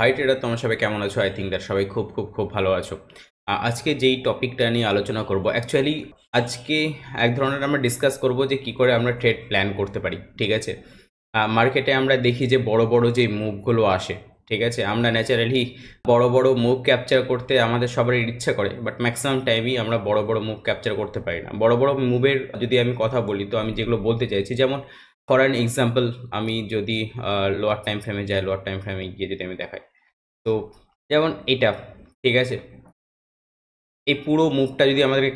High tedder, তোমরা সবাই কেমন আছো? আই থিঙ্ক দ্যাট সবাই খুব খুব খুব ভালো আছো। আজকে যেই টপিকটা নিয়ে আলোচনা করব, অ্যাকচুয়ালি আজকে এক ধরনের আমরা ডিসকাস করব যে কি করে আমরা ট্রেড প্ল্যান করতে পারি। ঠিক আছে, মার্কেটে আমরা দেখি যে বড় বড় যে মুভগুলো আসে, ঠিক আছে, আমরা ন্যাচারালি বড় বড় মুভ ক্যাপচার করতে আমাদের সবারই ইচ্ছা করে, বাট ম্যাক্সিমাম টাইমই আমরা বড় বড় মুভ ক্যাপচার করতে পারি না। বড় বড় মুভের যদি আমি কথা বলি, তো আমি যেগুলো বলতে চাইছি, যেমন ফর অ্যান এক্সাম্পল, আমি যদি লোয়ার টাইম ফ্রেমে যাই, লোয়ার টাইম ফ্রেমে গিয়ে যদি আমি দেখাই, তো যেমন এটা, ঠিক আছে, এই পুরো মুভটা যদি আমাদেরকে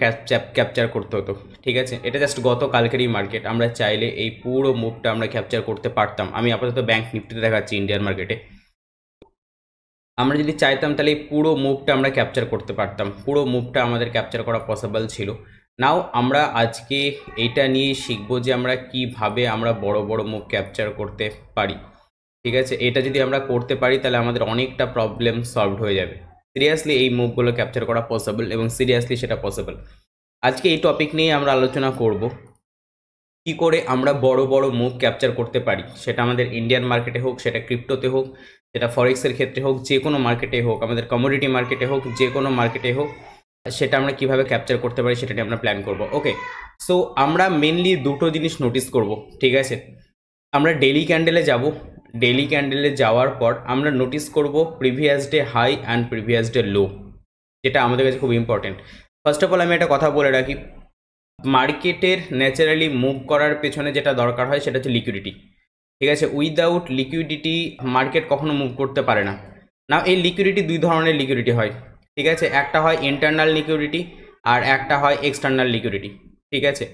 ক্যাপচার করতে হতো, ঠিক আছে, এটা জাস্ট গতকালকেরই মার্কেট, আমরা চাইলে এই পুরো মুভটা আমরা ক্যাপচার করতে পারতাম। আমি আপাতত ব্যাংক নিফটিতে দেখাচ্ছি ইন্ডিয়ান মার্কেটে। আমরা যদি চাইতাম তাহলে এই পুরো মুভটা আমরা ক্যাপচার করতে পারতাম, পুরো মুভটা আমাদের ক্যাপচার করা পসিবল ছিল। নাও আমরা আজকে এইটা নিয়ে শিখবো যে আমরা কিভাবে আমরা বড় বড় মুভ ক্যাপচার করতে পারি। ঠিক আছে, এটা যদি আমরা করতে পারি তাহলে আমাদের অনেকটা প্রবলেম সলভড হয়ে যাবে। সিরিয়াসলি এই মুভগুলো ক্যাপচার করা পসিবল, এবং সিরিয়াসলি সেটা পসিবল। আজকে এই টপিক নিয়ে আমরা আলোচনা করব কি করে আমরা বড় বড় মুভ ক্যাপচার করতে পারি, সেটা আমাদের ইন্ডিয়ান মার্কেটে হোক, সেটা ক্রিপ্টোতে হোক, সেটা ফরেক্সের ক্ষেত্রে হোক, যে কোনো মার্কেটে হোক, আমাদের কমোডিটি মার্কেটে হোক, যে কোনো মার্কেটে হোক, সেটা আমরা কিভাবে ক্যাপচার করতে পারি সেটা নিয়ে আমরা প্ল্যান করব। ওকে, সো আমরা মেনলি দুটো জিনিস নোটিস করব। ঠিক আছে, আমরা ডেইলি ক্যান্ডেলে যাব, ডেইলি ক্যান্ডেলে যাওয়ার পর আমরা নোটিস করব previous day high and previous day low, যেটা আমাদের কাছে খুব ইম্পর্টেন্ট। ফার্স্ট অফ অল আমি একটা কথা বলে রাখি, মার্কেটের ন্যাচারালি মুভ করার পেছনে যেটা দরকার হয় সেটা হচ্ছে লিকুইডিটি। ঠিক আছে, উইদাউট লিকুইডিটি মার্কেট কখনো মুভ করতে পারে না। না, এই লিকুইডিটি দুই ধরনের লিকুইডিটি হয়। ঠিক আছে, একটা হয় ইন্টারনাল লিকুইডিটি আর একটা হয় এক্সটার্নাল লিকুইডিটি। ঠিক আছে,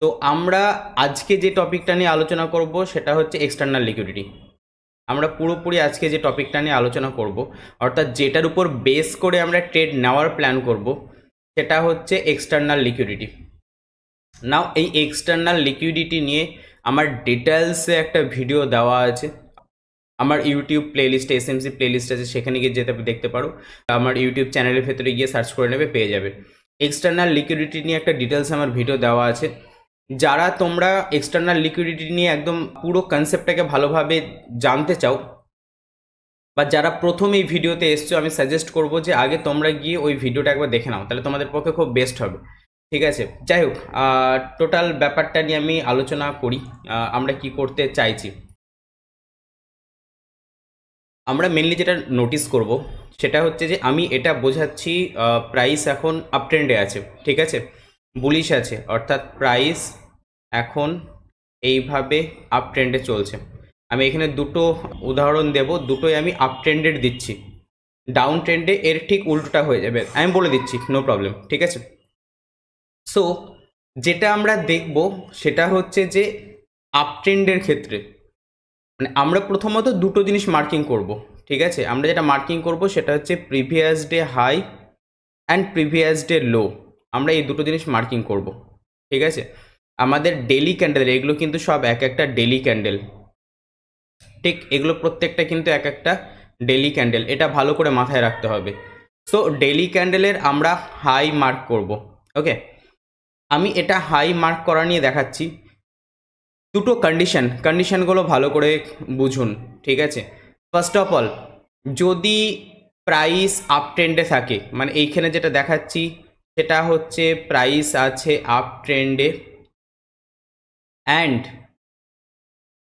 তো আমরা আজকে যে টপিকটা নিয়ে আলোচনা করব সেটা হচ্ছে এক্সটার্নাল লিকুইডিটি। আমরা পুরোপুরি আজকে যে টপিকটা নিয়ে আলোচনা করব, অর্থাৎ যেটার উপর বেস করে আমরা ট্রেড নেওয়ার প্ল্যান করব, সেটা হচ্ছে এক্সটার্নাল লিকুইডিটি। নাও এই এক্সটার্নাল লিকুইডিটি নিয়ে আমার ডিটেলসে একটা ভিডিও দেওয়া আছে আমার ইউটিউব প্লেলিস্টে, এসএমসি প্লেলিস্ট আছে, সেখানে গিয়ে যেতে দেখতে পারো। আমার ইউটিউব চ্যানেলের ভেতরে গিয়ে সার্চ করে নেবে, পেয়ে যাবে। এক্সটার্নাল লিকুইডিটি নিয়ে একটা ডিটেলস আমার ভিডিও দেওয়া আছে। যারা তোমরা এক্সটার্নাল লিকুইডিটি নিয়ে একদম পুরো কনসেপ্টটাকে ভালোভাবে জানতে চাও, বা যারা প্রথম এই ভিডিওতে এসছো, আমি সাজেস্ট করব যে আগে তোমরা গিয়ে ওই ভিডিওটা একবার দেখে নাও, তাহলে তোমাদের পক্ষে খুব বেস্ট হবে। ঠিক আছে, যাই হোক, টোটাল ব্যাপারটা নিয়ে আমি আলোচনা করি। আমরা কি করতে চাইছি, আমরা মেনলি যেটা নোটিস করব সেটা হচ্ছে যে আমি এটা বোঝাচ্ছি, প্রাইস এখন আপ ট্রেন্ডে আছে। ঠিক আছে, বুলিশ আছে, অর্থাৎ প্রাইস এখন এইভাবে আপ ট্রেন্ডে চলছে। আমি এখানে দুটো উদাহরণ দেব, দুটোই আমি আপ ট্রেন্ডের দিচ্ছি। ডাউন ট্রেন্ডে এর ঠিক উল্টোটা হয়ে যাবে, আমি বলে দিচ্ছি, নো প্রবলেম। ঠিক আছে, সো যেটা আমরা দেখব সেটা হচ্ছে যে আপ ট্রেন্ডের ক্ষেত্রে মানে আমরা প্রথমত দুটো জিনিস মার্কিং করব। ঠিক আছে, আমরা যেটা মার্কিং করব সেটা হচ্ছে previous day high and previous day low. আমরা এই দুটো জিনিস মার্কিং করব। ঠিক আছে, আমাদের ডেলি ক্যান্ডেল, এগুলো কিন্তু সব এক একটা ডেলি ক্যান্ডেল। ঠিক, এগুলো প্রত্যেকটা কিন্তু এক একটা ডেলি ক্যান্ডেল, এটা ভালো করে মাথায় রাখতে হবে। সো ডেলি ক্যান্ডেলের আমরা হাই মার্ক করব। ওকে, আমি এটা হাই মার্ক করা নিয়ে দেখাচ্ছি। দুটো কন্ডিশনগুলো ভালো করে বুঝুন। ঠিক আছে, ফার্স্ট অফ অল, যদি প্রাইস আপ ট্রেন্ডে থাকে, মানে এইখানে যেটা দেখাচ্ছি সেটা হচ্ছে প্রাইস আছে আপ ট্রেন্ডে and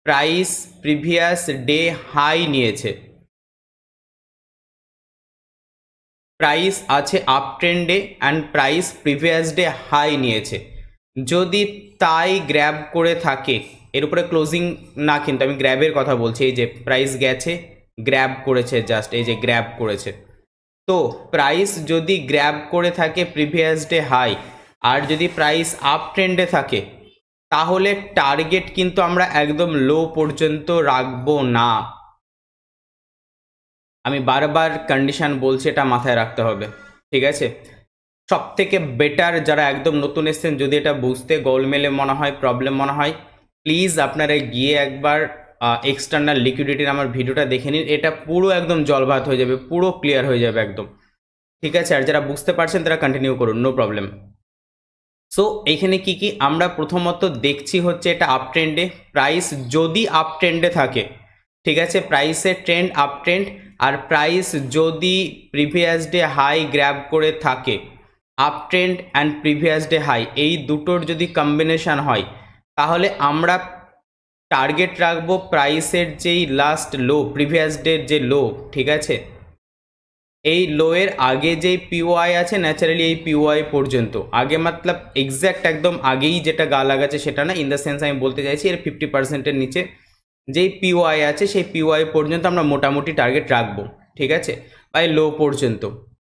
price previous day high নিয়েছে, প্রাইস আছে আপ ট্রেন্ডে and price previous day high নিয়েছে, যদি তাই গ্র্যাব করে থাকে, এর উপরে ক্লোজিং না, কিন্তু আমি গ্র্যাবের কথা বলছি। এই যে প্রাইস গেছে, গ্র্যাব করেছে, জাস্ট এই যে গ্র্যাব করেছে, তো প্রাইস যদি গ্র্যাব করে থাকে প্রিভিয়াস ডে হাই আর যদি প্রাইস আপ ট্রেন্ডে থাকে, তাহলে টার্গেট কিন্তু আমরা একদম লো পর্যন্ত রাখবো না। আমি বারবার কন্ডিশন বলছি, এটা মাথায় রাখতে হবে। ঠিক আছে, সব থেকে বেটার যারা একদম নতুন এসছেন, যদি এটা বুঝতে গোলমেলে মনে হয়, প্রবলেম মনে হয়, প্লিজ আপনারা গিয়ে একবার এক্সটার্নাল লিকুইডিটির আমার ভিডিওটা দেখে নিন। এটা পুরো একদম জলভাত হয়ে যাবে, পুরো ক্লিয়ার হয়ে যাবে একদম। ঠিক আছে, আর যারা বুঝতে পারছেন তারা কন্টিনিউ করুন, নো প্রবলেম। সো এইখানে কি কি আমরা প্রথমত দেখছি হচ্ছে এটা আপ ট্রেন্ডে, প্রাইস যদি আপ ট্রেন্ডে থাকে, ঠিক আছে, প্রাইসের ট্রেন্ড আপ ট্রেন্ড আর প্রাইস যদি প্রিভিয়াস ডে হাই গ্র্যাব করে থাকে, up trend and previous day high এই দুটোর যদি কম্বিনেশন হয়, তাহলে আমরা টার্গেট রাখবো প্রাইসের যেই লাস্ট লো, প্রিভিয়াস ডের যে লো, ঠিক আছে, এই লোয়ের আগে যেই পিওআই আছে ন্যাচারালি এই পিওআই পর্যন্ত, আগে মতলব এক্স্যাক্ট একদম আগেই যেটা গা লাগাচ্ছে সেটা না, ইন দ্য সেন্স আমি বলতে চাইছি এর 50%-এর নিচে যেই পিওআই আছে সেই পিওআই পর্যন্ত আমরা মোটামুটি টার্গেট রাখবো, ঠিক আছে, বাই লো পর্যন্ত।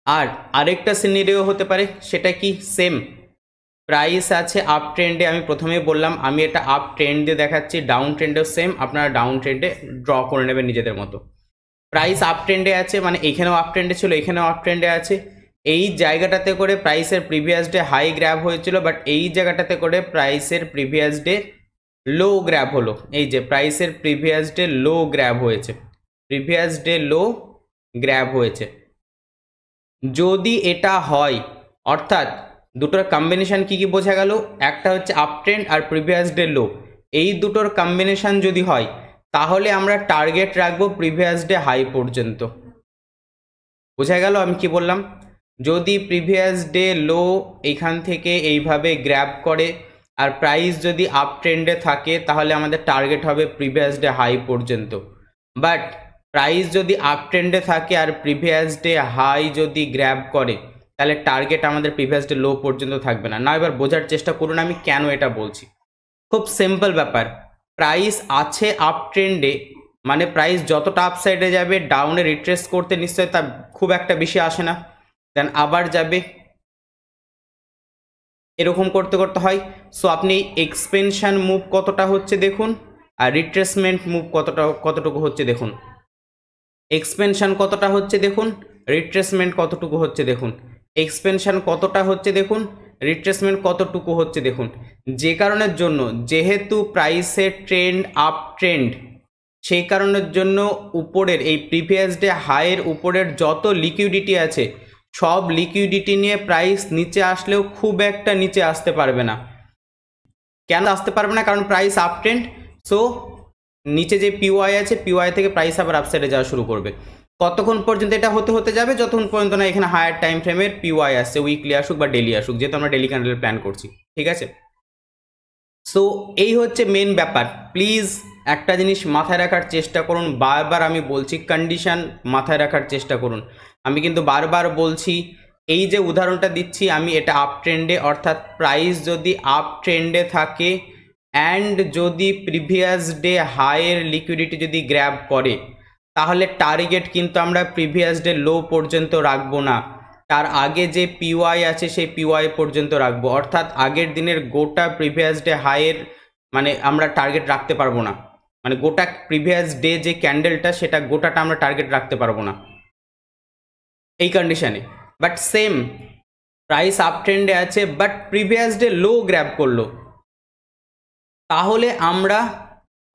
আর আরেকটা সিনারিও হতে পারে, সেটা কি, সেম প্রাইস আছে আপ ট্রেন্ডে, আমি প্রথমেই বললাম আমি এটা আপ ট্রেন্ডে দেখাচ্ছি, ডাউন ট্রেন্ডেও সেম, আপনারা ডাউন ট্রেন্ডে ড্র করে নেবেন নিজেদের মতো। প্রাইস আপ ট্রেন্ডে আছে, মানে এখানেও আপ ট্রেন্ডে ছিল, এখানেও আপ ট্রেন্ডে আছে, এই জায়গাটাতে করে প্রাইসের প্রিভিয়াস ডে হাই গ্র্যাব হয়েছিল, বাট এই জায়গাটাতে করে প্রাইসের প্রিভিয়াস ডে লো গ্র্যাব হলো, এই যে প্রাইসের প্রিভিয়াস ডে লো গ্র্যাব হয়েছে, প্রিভিয়াস ডে লো গ্র্যাব হয়েছে। যদি এটা হয়, অর্থাৎ দুটোর কম্বিনেশন কি কি বোঝা গেল, একটা হচ্ছে আপ ট্রেন্ড আর প্রিভিয়াস ডে লো, এই দুটোর কম্বিনেশন যদি হয় তাহলে আমরা টার্গেট রাখবো প্রিভিয়াস ডে হাই পর্যন্ত। বোঝা গেল আমি কি বললাম? যদি প্রিভিয়াস ডে লো এখান থেকে এইভাবে গ্র্যাব করে আর প্রাইস যদি আপ ট্রেন্ডে থাকে তাহলে আমাদের টার্গেট হবে প্রিভিয়াস ডে হাই পর্যন্ত। বাট প্রাইস যদি আপ ট্রেন্ডে থাকে আর প্রিভিয়াস ডে হাই যদি গ্র্যাব করে তাহলে টার্গেট আমাদের প্রিভিয়াস ডে লো পর্যন্ত থাকবে না। এবার বোঝার চেষ্টা করুন আমি কেন এটা বলছি। খুব সিম্পল ব্যাপার, প্রাইস আছে আপ ট্রেন্ডে, মানে প্রাইস যতটা আপ সাইডে যাবে ডাউনে রিট্রেস করতে নিশ্চয়ই তার খুব একটা বেশি আসে না, দেন আবার যাবে, এরকম করতে করতে হয়। সো আপনি এক্সপেনশন মুভ কতটা হচ্ছে দেখুন, আর রিট্রেসমেন্ট মুভ কতটুকু হচ্ছে দেখুন। এক্সপেনশন কতটা হচ্ছে দেখুন, রিট্রেসমেন্ট কতটুকু হচ্ছে দেখুন। এক্সপেনশন কতটা হচ্ছে দেখুন, রিট্রেসমেন্ট কতটুকু হচ্ছে দেখুন। যে কারণের জন্য, যেহেতু প্রাইসের ট্রেন্ড আপ ট্রেন্ড, সেই কারণের জন্য উপরের এই প্রিভিয়াস ডে হাইয়ের উপরের যত লিকুইডিটি আছে সব লিকুইডিটি নিয়ে প্রাইস নিচে আসলেও খুব একটা নিচে আসতে পারবে না। কেন আসতে পারবে না? কারণ প্রাইস আপ ট্রেন্ড, সো নিচে যে পিওআই আছে পিওআই থেকে প্রাইস আবার আপসাইডে যাওয়া শুরু করবে। কতক্ষণ পর্যন্ত এটা হতে যাবে? যতক্ষণ পর্যন্ত না এখানে হায়ার টাইম ফ্রেমের পিওআই আসছে, উইকলি আসুক বা ডেলি আসুক, যেহেতু আমরা ডেলি ক্যান্ডেল প্ল্যান করছি, ঠিক আছে। সো এই হচ্ছে মেন ব্যাপার। প্লিজ একটা জিনিস মাথায় রাখার চেষ্টা করুন, বারবার আমি বলছি কন্ডিশন মাথায় রাখার চেষ্টা করুন। আমি কিন্তু বারবার বলছি, এই যে উদাহরণটা দিচ্ছি আমি, এটা আপ ট্রেন্ডে, অর্থাৎ প্রাইস যদি আপ ট্রেন্ডে থাকে অ্যান্ড যদি প্রিভিয়াস ডে হাইয়ের লিকুইডিটি যদি গ্র্যাব করে তাহলে টার্গেট কিন্তু আমরা প্রিভিয়াস ডে লো পর্যন্ত রাখবো না, তার আগে যে পিওআই আছে সেই পিওআই পর্যন্ত রাখবো। অর্থাৎ আগের দিনের গোটা প্রিভিয়াস ডে হাইয়ের মানে আমরা টার্গেট রাখতে পারবো না, মানে গোটা প্রিভিয়াস ডে যে ক্যান্ডেলটা সেটা গোটাটা আমরা টার্গেট রাখতে পারবো না এই কন্ডিশনে। বাট সেম প্রাইস আপ ট্রেন্ডে আছে but previous day low grab করলো, তাহলে আমরা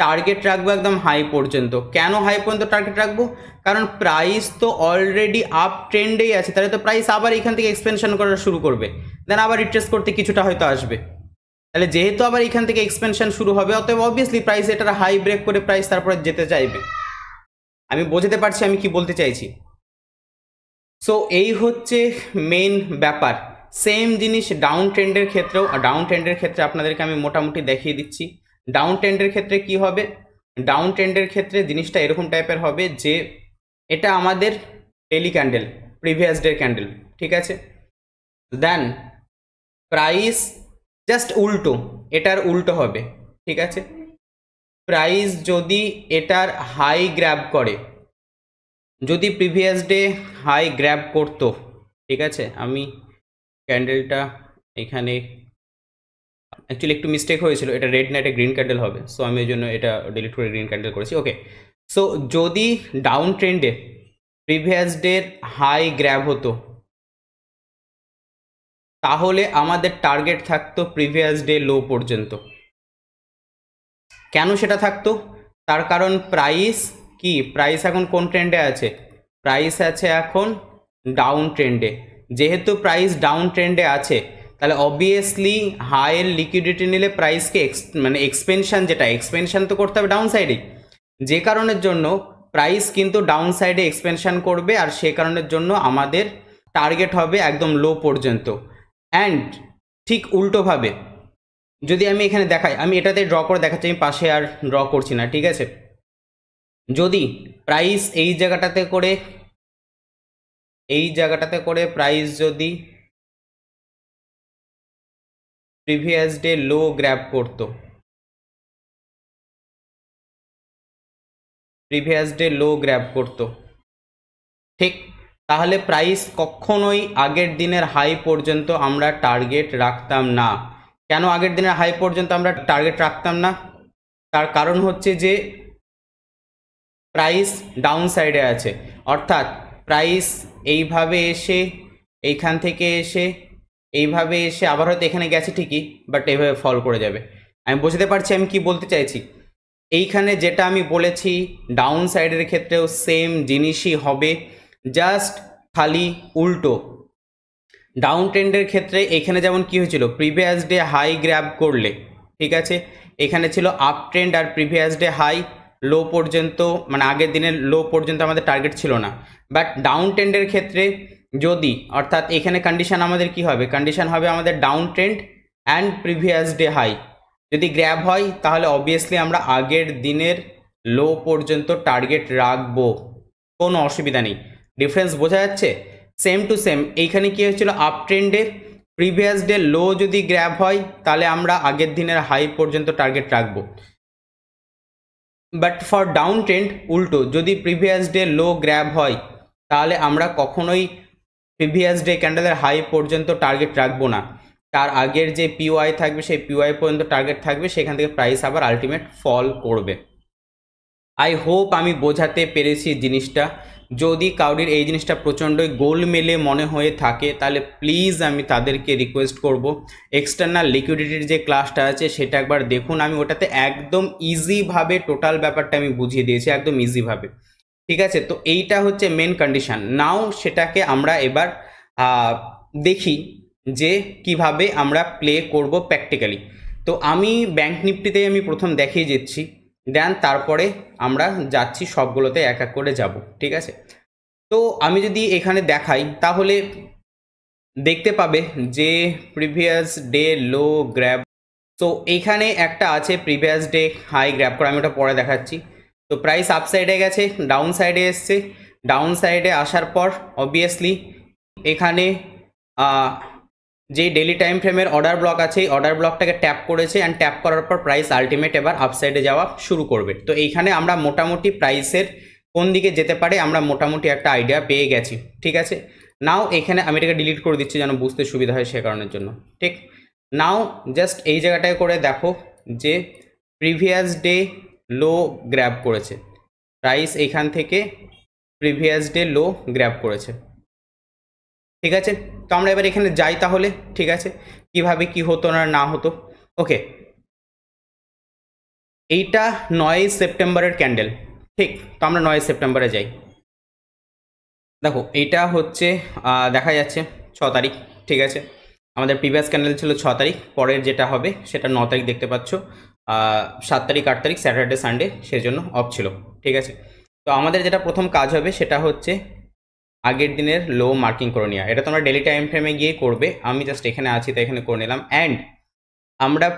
টার্গেট রাখবো একদম হাই পর্যন্ত। কেন হাই পর্যন্ত টার্গেট রাখবো? কারণ প্রাইস তো অলরেডি আপ ট্রেন্ডেই আছে, তাহলে তো প্রাইস আবার এখান থেকে এক্সপেনশন করা শুরু করবে, দেন আবার রিট্রেস করতে কিছুটা হয়তো আসবে। তাহলে যেহেতু আবার এখান থেকে এক্সপেনশন শুরু হবে, অতএব অবভিয়াসলি প্রাইস এটার হাই ব্রেক করে প্রাইস তারপরে যেতে চাইবে। আমি বোঝাতে পারছি আমি কি বলতে চাইছি? সো এই হচ্ছে মেন ব্যাপার। সেম জিনিস ডাউন ট্রেন্ডের ক্ষেত্রেও। ডাউন ট্রেন্ডের ক্ষেত্রে আপনাদেরকে আমি মোটামুটি দেখিয়ে দিচ্ছি। ডাউন ট্রেন্ডের ক্ষেত্রে কি হবে? ডাউন ট্রেন্ডের ক্ষেত্রে জিনিসটা এরকম টাইপের হবে যে এটা আমাদের daily candle, previous day candle, ঠিক আছে। দেন প্রাইস জাস্ট উল্টো, এটার উল্টো হবে, ঠিক আছে। প্রাইস যদি এটার হাই গ্র্যাব করে, যদি প্রিভিয়াস ডে হাই গ্র্যাব করতো, ঠিক আছে, আমি ক্যান্ডেলটা এখানে অ্যাকচুয়ালি একটু মিস্টেক হয়েছিল, এটা রেড না এটা গ্রিন ক্যান্ডেল হবে, সো আমি ওই জন্য এটা ডিলিট করে গ্রিন ক্যান্ডেল করেছি। ওকে, সো যদি ডাউন ট্রেন্ডে প্রিভিয়াস ডের হাই গ্র্যাব হতো তাহলে আমাদের টার্গেট থাকতো প্রিভিয়াস ডে লো পর্যন্ত। কেন সেটা থাকতো? তার কারণ প্রাইস কি, প্রাইস এখন কোন ট্রেন্ডে আছে? প্রাইস আছে এখন ডাউন ট্রেন্ডে। যেহেতু প্রাইস ডাউন ট্রেন্ডে আছে তাহলে অবভিয়াসলি হাইয়ের লিকুইডিটি নিলে প্রাইসকে মানে এক্সপেনশন, যেটা এক্সপেনশন তো করতে হবে ডাউন সাইডে, যে কারণের জন্য প্রাইস কিন্তু ডাউন সাইডে এক্সপেনশন করবে, আর সে কারণের জন্য আমাদের টার্গেট হবে একদম লো পর্যন্ত। অ্যান্ড ঠিক উল্টোভাবে যদি আমি এখানে দেখাই, আমি এটাতে ড্র করে দেখাচ্ছি, আমি পাশে আর ড্র করছি না, ঠিক আছে। যদি প্রাইস এই জায়গাটাতে করে প্রাইস যদি প্রিভিয়াস ডে লো গ্র্যাব করতো, ঠিক, তাহলে প্রাইস কখনোই আগের দিনের হাই পর্যন্ত আমরা টার্গেট রাখতাম না। কেন আগের দিনের হাই পর্যন্ত আমরা টার্গেট রাখতাম না? তার কারণ হচ্ছে যে প্রাইস ডাউন সাইডে আছে, অর্থাৎ প্রাইস এইভাবে এসে, এইখান থেকে এসে, এইভাবে এসে আবার হয়তো এখানে গেছে ঠিকই, বাট এইভাবে ফল করে যাবে। আমি বুঝতে পারছি আমি কি বলতে চাইছি। এইখানে যেটা আমি বলেছি ডাউন সাইডের ক্ষেত্রেও সেম জিনিসই হবে, জাস্ট খালি উল্টো। ডাউন ট্রেন্ডের ক্ষেত্রে এখানে যেমন কি হয়েছিল, প্রিভিয়াস ডে হাই গ্র্যাব করলে, ঠিক আছে, এখানে ছিল আপ ট্রেন্ড আর প্রিভিয়াস ডে হাই লো পর্যন্ত, মানে আগের দিনের লো পর্যন্ত আমাদের টার্গেট ছিল না। বাট ডাউন ট্রেন্ডের ক্ষেত্রে যদি, অর্থাৎ এখানে কন্ডিশন আমাদের কি হবে, কন্ডিশন হবে আমাদের down trend and previous day high যদি গ্র্যাব হয়, তাহলে অবভিয়াসলি আমরা আগের দিনের লো পর্যন্ত টার্গেট রাখবো, কোনো অসুবিধা নেই। ডিফারেন্স বোঝা যাচ্ছে? সেম টু সেম এইখানে কি হয়েছিল, আপ ট্রেন্ডে প্রিভিয়াস ডে লো যদি গ্র্যাব হয় তাহলে আমরা আগের দিনের হাই পর্যন্ত টার্গেট রাখবো। বাট ফর ডাউন ট্রেন্ড উল্টো, যদি প্রিভিয়াস ডে লো গ্র্যাব হয় তাহলে আমরা কখনোই প্রিভিয়াস ডে ক্যান্ডেলের হাই পর্যন্ত টার্গেট রাখবো না, তার আগের যে পিওয়াই থাকবে সেই পিওয়াই পর্যন্ত টার্গেট থাকবে, সেখান থেকে প্রাইস আবার আলটিমেট ফল করবে। আই হোপ আমি বোঝাতে পেরেছি জিনিসটা। যদি কাউরির এই জিনিসটা প্রচণ্ডই গোলমেলে মনে হয়ে থাকে তাহলে প্লিজ আমি তাদেরকে রিকোয়েস্ট করব, এক্সটার্নাল লিকুইডিটির যে ক্লাসটা আছে সেটা একবার দেখুন। আমি ওটাতে একদম ইজিভাবে টোটাল ব্যাপারটা আমি বুঝিয়ে দিয়েছি, একদম ইজিভাবে, ঠিক আছে। তো এইটা হচ্ছে মেন কন্ডিশন। নাও সেটাকে আমরা এবার দেখি যে কিভাবে আমরা প্লে করব প্র্যাকটিক্যালি। তো আমি ব্যাংক নিফটিতে আমি প্রথম দেখিয়ে দিচ্ছি, দেন তারপরে আমরা যাচ্ছি সবগুলোতে এক এক করে যাব, ঠিক আছে। তো আমি যদি এখানে দেখাই তাহলে দেখতে পাবে যে প্রিভিয়াস ডে লো গ্র্যাব, তো এইখানে একটা আছে প্রিভিয়াস ডে হাই গ্র্যাব করে, আমি ওটা পরে দেখাচ্ছি। তো প্রাইস আপ সাইডে গেছে, ডাউন সাইডে এসছে, ডাউন সাইডে আসার পর অবভিয়াসলি এখানে যে ডেলি টাইম ফ্রেমের অর্ডার ব্লক আছে এই অর্ডার ব্লকটাকে ট্যাপ করেছে, অ্যান্ড ট্যাপ করার পর প্রাইস আলটিমেট এবার আপসাইডে যাওয়া শুরু করবে। তো এইখানে আমরা মোটামুটি প্রাইসের কোন দিকে যেতে পারে আমরা মোটামুটি একটা আইডিয়া পেয়ে গেছি, ঠিক আছে। নাও এখানে আমি এটাকে ডিলিট করে দিচ্ছি যেন বুঝতে সুবিধা হয় সে কারণের জন্য, ঠিক। নাও জাস্ট এই জায়গাটায় করে দেখো যে প্রিভিয়াস ডে লো গ্র্যাব করেছে, প্রাইস এইখান থেকে প্রিভিয়াস ডে লো গ্র্যাব করেছে, ঠিক আছে। তো আমরা এবার এখানে যাই তাহলে, ঠিক আছে, কিভাবে কি হতো না হতো। ওকে, এইটা 9 সেপ্টেম্বরের ক্যান্ডেল, ঠিক। তো আমরা 9 সেপ্টেম্বরে যাই। দেখো এইটা হচ্ছে দেখা যাচ্ছে 6 তারিখ, ঠিক আছে। আমাদের প্রিভিয়াস ক্যান্ডেল ছিল 6 তারিখ, পরের যেটা হবে সেটা 9 তারিখ দেখতে পাচ্ছ। 7 তারিখ 8 তারিখ স্যাটারডে সানডে সেজন্য অফ ছিল, ঠিক আছে। তো আমাদের যেটা প্রথম কাজ হবে সেটা হচ্ছে আগের দিনের লো মার্কিং করে নেওয়া। এটা তোমরা ডেলি টাইম ফ্রেমে গিয়ে করবে, আমি জাস্ট এখানে আছি তাই এখানে করে নিলাম। অ্যান্ড আমরা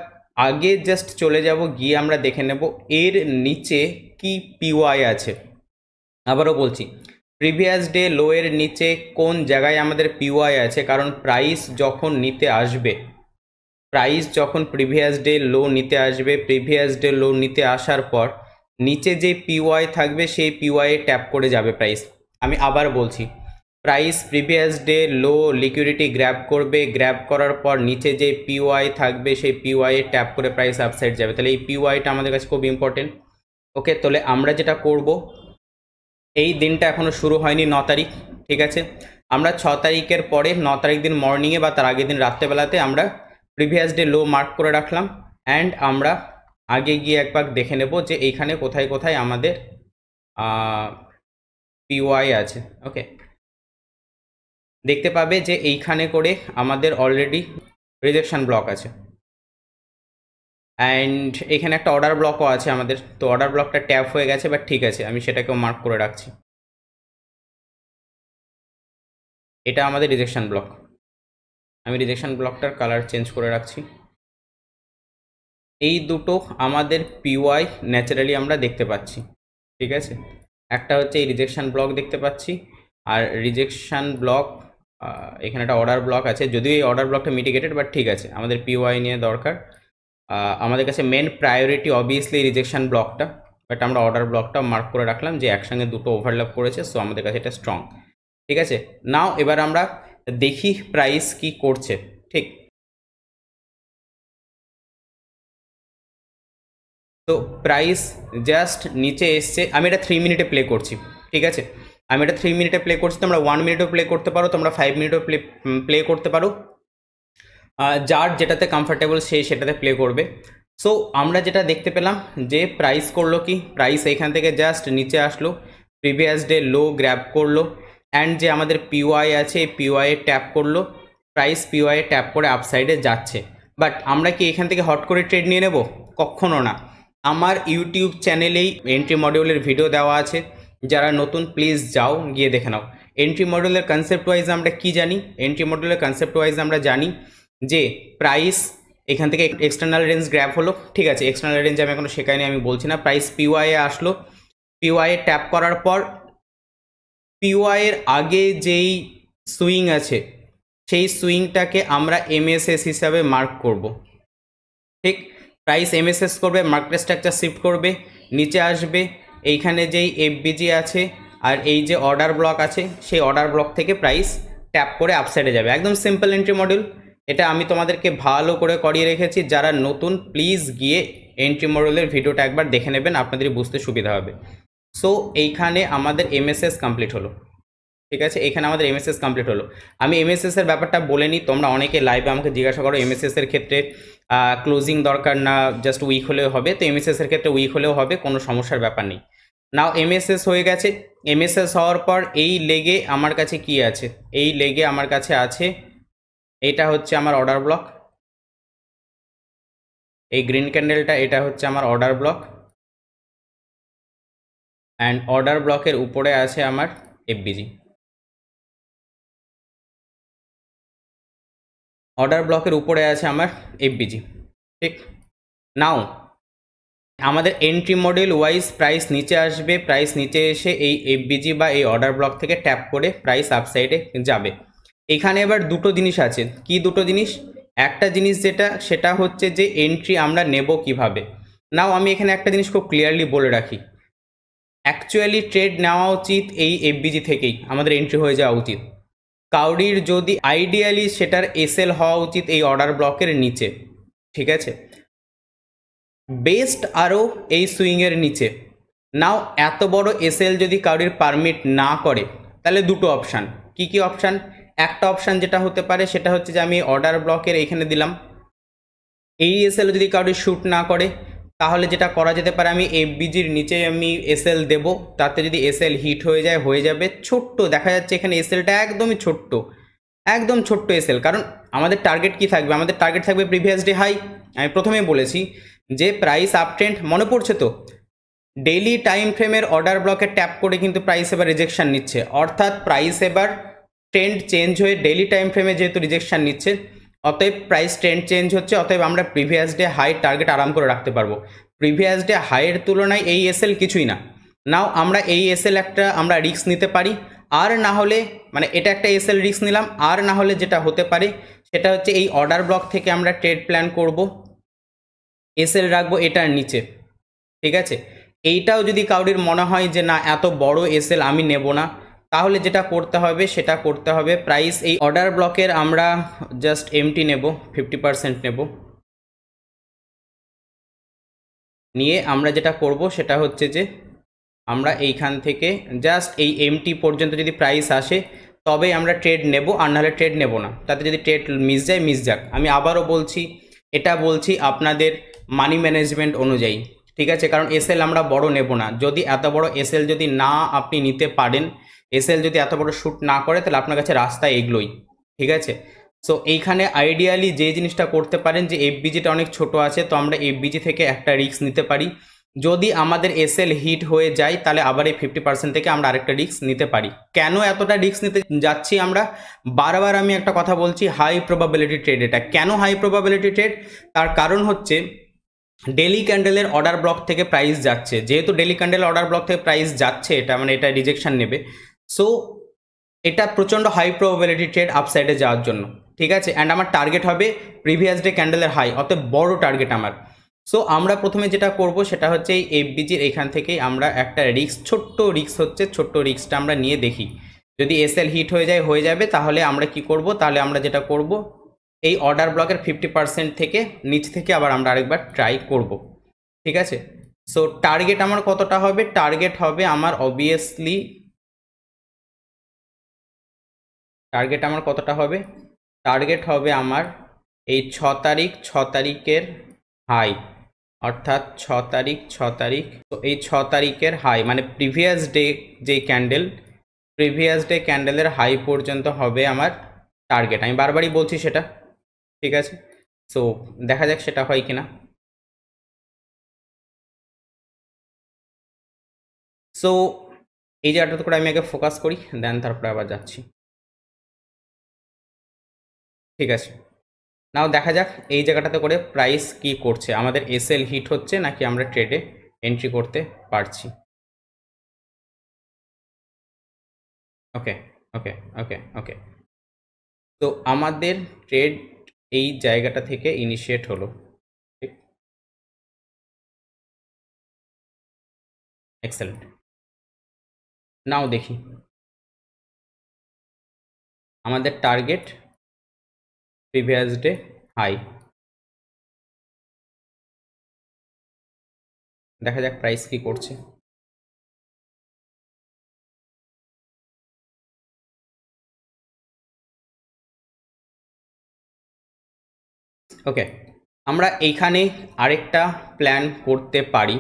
আগে জাস্ট চলে যাব, গিয়ে আমরা দেখে নেব এর নিচে কি পিওয়াই আছে। আবারও বলছি, প্রিভিয়াস ডে লো এর নিচে কোন জায়গায় আমাদের পিওয়াই আছে, কারণ প্রাইস যখন নিতে আসবে, প্রাইস যখন প্রিভিয়াস ডে লো নিতে আসবে, প্রিভিয়াস ডে লো নিতে আসার পর নিচে যে পিওয়াই থাকবে সেই পিওয়াইয়ে ট্যাপ করে যাবে প্রাইস। আমি আবার বলছি, প্রাইস প্রিভিয়াস ডে লো লিকুইডিটি গ্র্যাব করবে, গ্র্যাব করার পর নিচে যে পিওয়াই থাকবে সেই পিওয়াইয়ে ট্যাপ করে প্রাইস আপসাইড যাবে। তাহলে এই পিওয়াইটা আমাদের কাছে খুব ইম্পর্টেন্ট। ওকে, তাহলে আমরা যেটা করব, এই দিনটা এখনও শুরু হয়নি 9 তারিখ, ঠিক আছে। আমরা 6 তারিখের পরে 9 তারিখ দিন মর্নিংয়ে বা তার আগের দিন রাত্রেবেলাতে আমরা প্রিভিয়াস ডে লো মার্ক করে রাখলাম। অ্যান্ড আমরা আগে গিয়ে একবার দেখে নেব যে এইখানে কোথায় কোথায় আমাদের পিওয়াই আছে। ওকে, দেখতে পাবে যে এইখানে করে আমাদের অলরেডি রিজেকশন ব্লক আছে। অ্যান্ড এখানে একটা অর্ডার ব্লকও আছে আমাদের, তো অর্ডার ব্লকটা ট্যাপ হয়ে গেছে, বাট ঠিক আছে, আমি সেটাকেও মার্ক করে রাখছি। এটা আমাদের রিজেকশন ব্লক। আমি রিজেকশন ব্লকটার কালার চেঞ্জ করে রাখছি। এই দুটো আমাদের পিওয়াই ন্যাচারালি আমরা দেখতে পাচ্ছি, ঠিক আছে। একটা হচ্ছে এই রিজেকশন ব্লক দেখতে পাচ্ছি, আর রিজেকশন ব্লক এখানে একটা অর্ডার ব্লক আছে, যদিও এই অর্ডার ব্লকটা মিটিগেটেড, বাট ঠিক আছে, আমাদের পিওয়াই নিয়ে দরকার। আমাদের কাছে মেন প্রায়োরিটি অবভিয়াসলি রিজেকশন ব্লকটা, বাট আমরা অর্ডার ব্লকটা মার্ক করে রাখলাম যে একসঙ্গে দুটো ওভারল্যাপ করেছে, সো আমাদের কাছে এটা স্ট্রং, ঠিক আছে। নাও এবার আমরা দেখি প্রাইস কি করছে, ঠিক। তো প্রাইস জাস্ট নিচে এসছে, আমি এটা 3 মিনিটে প্লে করছি, ঠিক আছে। আমি এটা 3 মিনিটে প্লে করছি, তোমরা 1 মিনিটও প্লে করতে পারো, তোমরা 5 মিনিটও প্লে করতে পারো, যার যেটাতে কমফর্টেবল সে সেটাতে প্লে করবে। সো আমরা যেটা দেখতে পেলাম যে প্রাইস করলো কি, প্রাইস এখান থেকে জাস্ট নিচে আসলো, প্রিভিয়াস ডে লো গ্র্যাব করলো, অ্যান্ড যে আমাদের পিওয়াই আছে এই পিওয়াইয়ে ট্যাপ করলো, প্রাইস পিওয়াইয়ে ট্যাপ করে আপসাইডে যাচ্ছে। বাট আমরা কি এখান থেকে হট করে ট্রেড নিয়ে নেব? কখনো না। আমার ইউটিউব চ্যানেলেই এন্ট্রি মডিউলের ভিডিও দেওয়া আছে, যারা নতুন প্লিজ যাও গিয়ে দেখে নাও। এন্ট্রি মডিউলের কনসেপ্ট ওয়াইজ আমরা কি জানি? এন্ট্রি মডিউলের কনসেপ্ট ওয়াইজ আমরা জানি যে প্রাইস এখান থেকে এক্সটার্নাল রেঞ্জ গ্র্যাব হলো, ঠিক আছে। এক্সটার্নাল রেঞ্জ আমি এখনো শেখাইনি, আমি বলছি না। প্রাইস পিওয়াইয়ে আসলো, পিওয়াইয়ে ট্যাপ করার পর পিওয়াইয়ের আগে যেই সুইং আছে সেই সুইংটাকে আমরা এমএসএস হিসাবে মার্ক করব, ঠিক। প্রাইস এমএসএস করবে, মার্কেট স্ট্রাকচার শিফট করবে, নিচে আসবে, এইখানে যেই এফবিজি আছে আর এই যে অর্ডার ব্লক আছে সেই অর্ডার ব্লক থেকে প্রাইস ট্যাপ করে আপসাইডে যাবে। একদম সিম্পল এন্ট্রি মডিউল, এটা আমি তোমাদেরকে ভালো করে করিয়ে রেখেছি। যারা নতুন প্লিজ গিয়ে এন্ট্রি মডিউলের ভিডিওটা একবার দেখে নেবেন, আপনাদের বুঝতে সুবিধা হবে। সো এইখানে আমাদের এমএসএস কমপ্লিট হলো, ঠিক আছে। এখানে আমাদের এমএসএস কমপ্লিট হলো। আমি এমএসএস এর ব্যাপারটা বলে নিই, তোমরা অনেকে লাইভে আমাকে জিজ্ঞাসা করো এমএসএস এর ক্ষেত্রে ক্লোজিং দরকার না জাস্ট উইক হলেও হবে। তো এমএসএস এর ক্ষেত্রে উইক হলেও হবে, কোনো সমস্যার ব্যাপার নেই। নাও এমএসএস হয়ে গেছে। এমএসএস হওয়ার পর এই লেগে আমার কাছে কি আছে? এই লেগে আমার কাছে আছে, এটা হচ্ছে আমার অর্ডার ব্লক, এই গ্রিন ক্যান্ডেলটা এটা হচ্ছে আমার অর্ডার ব্লক, অ্যান্ড অর্ডার ব্লকের উপরে আছে আমার এফবিজি। অর্ডার ব্লকের উপরে আছে আমার এফবিজি, ঠিক। নাও আমাদের এন্ট্রি মডেল ওয়াইজ প্রাইস নিচে আসবে, প্রাইস নিচে এসে এই এফবিজি বা এই অর্ডার ব্লক থেকে ট্যাপ করে প্রাইস আপসাইডে যাবে। এখানে এবার দুটো জিনিস আছে। কি দুটো জিনিস? একটা জিনিস যেটা সেটা হচ্ছে যে এন্ট্রি আমরা নেব কিভাবে। নাও আমি এখানে একটা জিনিস খুব ক্লিয়ারলি বলে রাখি, অ্যাকচুয়ালি ট্রেড নেওয়া উচিত এই এফবিজি থেকেই, আমাদের এন্ট্রি হয়ে যাওয়া উচিত। কাউরির যদি আইডিয়ালি সেটার এসএল হওয়া উচিত এই অর্ডার ব্লকের নিচে, ঠিক আছে। বেস্ট আরও এই সুইংয়ের নিচে। নাও এত বড় এসএল যদি কাউরির পারমিট না করে তাহলে দুটো অপশান। কি কি অপশান? একটা অপশান যেটা হতে পারে সেটা হচ্ছে যে আমি অর্ডার ব্লকের এইখানে দিলাম, এই এসএল যদি কাউরির শ্যুট না করে তাহলে যেটা করা যেতে পারে আমি এফবিজির নিচে আমি এসএল দেবো, তাতে যদি এসএল হিট হয়ে যায় হয়ে যাবে। ছোট্ট দেখা যাচ্ছে এখানে এসএলটা একদমই ছোট্ট, একদম ছোট্ট এসএল। কারণ আমাদের টার্গেট কি থাকবে? আমাদের টার্গেট থাকবে প্রিভিয়াস ডে হাই। আমি প্রথমেই বলেছি যে প্রাইস আপ ট্রেন্ড, মনে পড়ছে তো? ডেইলি টাইম ফ্রেমের অর্ডার ব্লকে ট্যাপ করে কিন্তু প্রাইস এবার রিজেকশন নিচ্ছে, অর্থাৎ প্রাইস এবার ট্রেন্ড চেঞ্জ হয়ে ডেইলি টাইম ফ্রেমে যেহেতু রিজেকশন নিচ্ছে, অতএব প্রাইস ট্রেন্ড চেঞ্জ হচ্ছে, অতএব আমরা প্রিভিয়াস ডে হাই টার্গেট আরাম করে রাখতে পারবো। প্রিভিয়াস ডে হাইয়ের তুলনায় এই এসএল কিছুই না। নাও আমরা এই এসএল একটা আমরা রিস্ক নিতে পারি, আর না হলে মানে এটা একটা এসএল রিস্ক নিলাম, আর না হলে যেটা হতে পারে সেটা হচ্ছে এই অর্ডার ব্লক থেকে আমরা ট্রেড প্ল্যান করব, এসএল রাখবো এটার নিচে, ঠিক আছে। এইটাও যদি কাউরির মনে হয় যে না এত বড় এসএল আমি নেব না, তাহলে যেটা করতে হবে সেটা করতে হবে প্রাইস এই অর্ডার ব্লকের আমরা জাস্ট এমটি নেব, 50% নেব, নিয়ে আমরা যেটা করব সেটা হচ্ছে যে আমরা এইখান থেকে জাস্ট এই এমটি পর্যন্ত যদি প্রাইস আসে তবেই আমরা ট্রেড নেব, আর নাহলে ট্রেড নেব না। তাতে যদি ট্রেড মিস যায় মিস যাক। আমি আবারও বলছি, এটা বলছি আপনাদের মানি ম্যানেজমেন্ট অনুযায়ী, ঠিক আছে। কারণ এসএল আমরা বড় নেব না। যদি এত বড় এসএল যদি না আপনি নিতে পারেন, এসএল যদি এত বড় শ্যুট না করে তাহলে আপনার কাছে রাস্তা এগলোই, ঠিক আছে। সো এইখানে আইডিয়ালি যে জিনিসটা করতে পারেন যে এফবিজিটা অনেক ছোট আছে, তো আমরা এফবিজি থেকে একটা রিস্ক নিতে পারি। যদি আমাদের এসএল হিট হয়ে যায় তাহলে আবার এই 50% থেকে আমরা আরেকটা রিস্ক নিতে পারি। কেন এতটা রিস্ক নিতে যাচ্ছি আমরা? বারবার আমি একটা কথা বলছি, হাই প্রবাবিলিটি ট্রেড। এটা কেন হাই প্রবাবিলিটি ট্রেড? তার কারণ হচ্ছে ডেলি ক্যান্ডেলের অর্ডার ব্লক থেকে প্রাইস যাচ্ছে, যেহেতু ডেলি ক্যান্ডেল অর্ডার ব্লক থেকে প্রাইস যাচ্ছে, এটা মানে এটা রিজেকশন নেবে। সো এটা প্রচণ্ড হাই প্রবাবিলিটি ট্রেড আপসাইডে যাওয়ার জন্য, ঠিক আছে। অ্যান্ড আমার টার্গেট হবে প্রিভিয়াস ডে ক্যান্ডেলের হাই, অতএব বড় টার্গেট আমার। সো আমরা প্রথমে যেটা করব সেটা হচ্ছে এই এফবিজির এখান থেকেই আমরা একটা রিস্ক, ছোট্ট রিস্ক হচ্ছে, ছোট্ট রিস্কটা আমরা নিয়ে দেখি। যদি এসএল হিট হয়ে যাবে তাহলে আমরা কি করব, তাহলে আমরা যেটা করব এই অর্ডার ব্লকের 50% থেকে নিচ থেকে আবার আমরা আরেকবার ট্রাই করব, ঠিক আছে। সো টার্গেট আমার কতটা হবে? টার্গেট হবে আমার অবভিয়াসলি, টার্গেট আমার কতটা হবে? টার্গেট হবে আমার এই 6 তারিখের হাই, অর্থাৎ 6 তারিখ। তো এই 6 তারিখের হাই মানে প্রিভিয়াস ডে যে ক্যান্ডেল, প্রিভিয়াস ডে ক্যান্ডেলের হাই পর্যন্ত হবে আমার টার্গেট। আমি বারবারই বলছি সেটা, ঠিক আছে। সো দেখা যাক সেটা হয় কিনা। সো এই জায়গাটাতে করে আমি আগে ফোকাস করি, দেন তারপরে আবার যাচ্ছি, ঠিক আছে। নাও দেখা যাক এই জায়গাটাতে করে প্রাইস কি করছে, আমাদের এসএল হিট হচ্ছে নাকি আমরা ট্রেডে এন্ট্রি করতে পারছি। ওকে ওকে ওকে ওকে, তো আমাদের ট্রেড এই জায়গাটা থেকে ইনিশিয়েট হলো, ঠিক, এক্সেলেন্ট। নাও দেখি আমাদের টার্গেট প্রিভিয়াস ডে হাই, দেখা যাক প্রাইস কি করছে। ওকে, আমরা এইখানে আরেকটা প্ল্যান করতে পারি।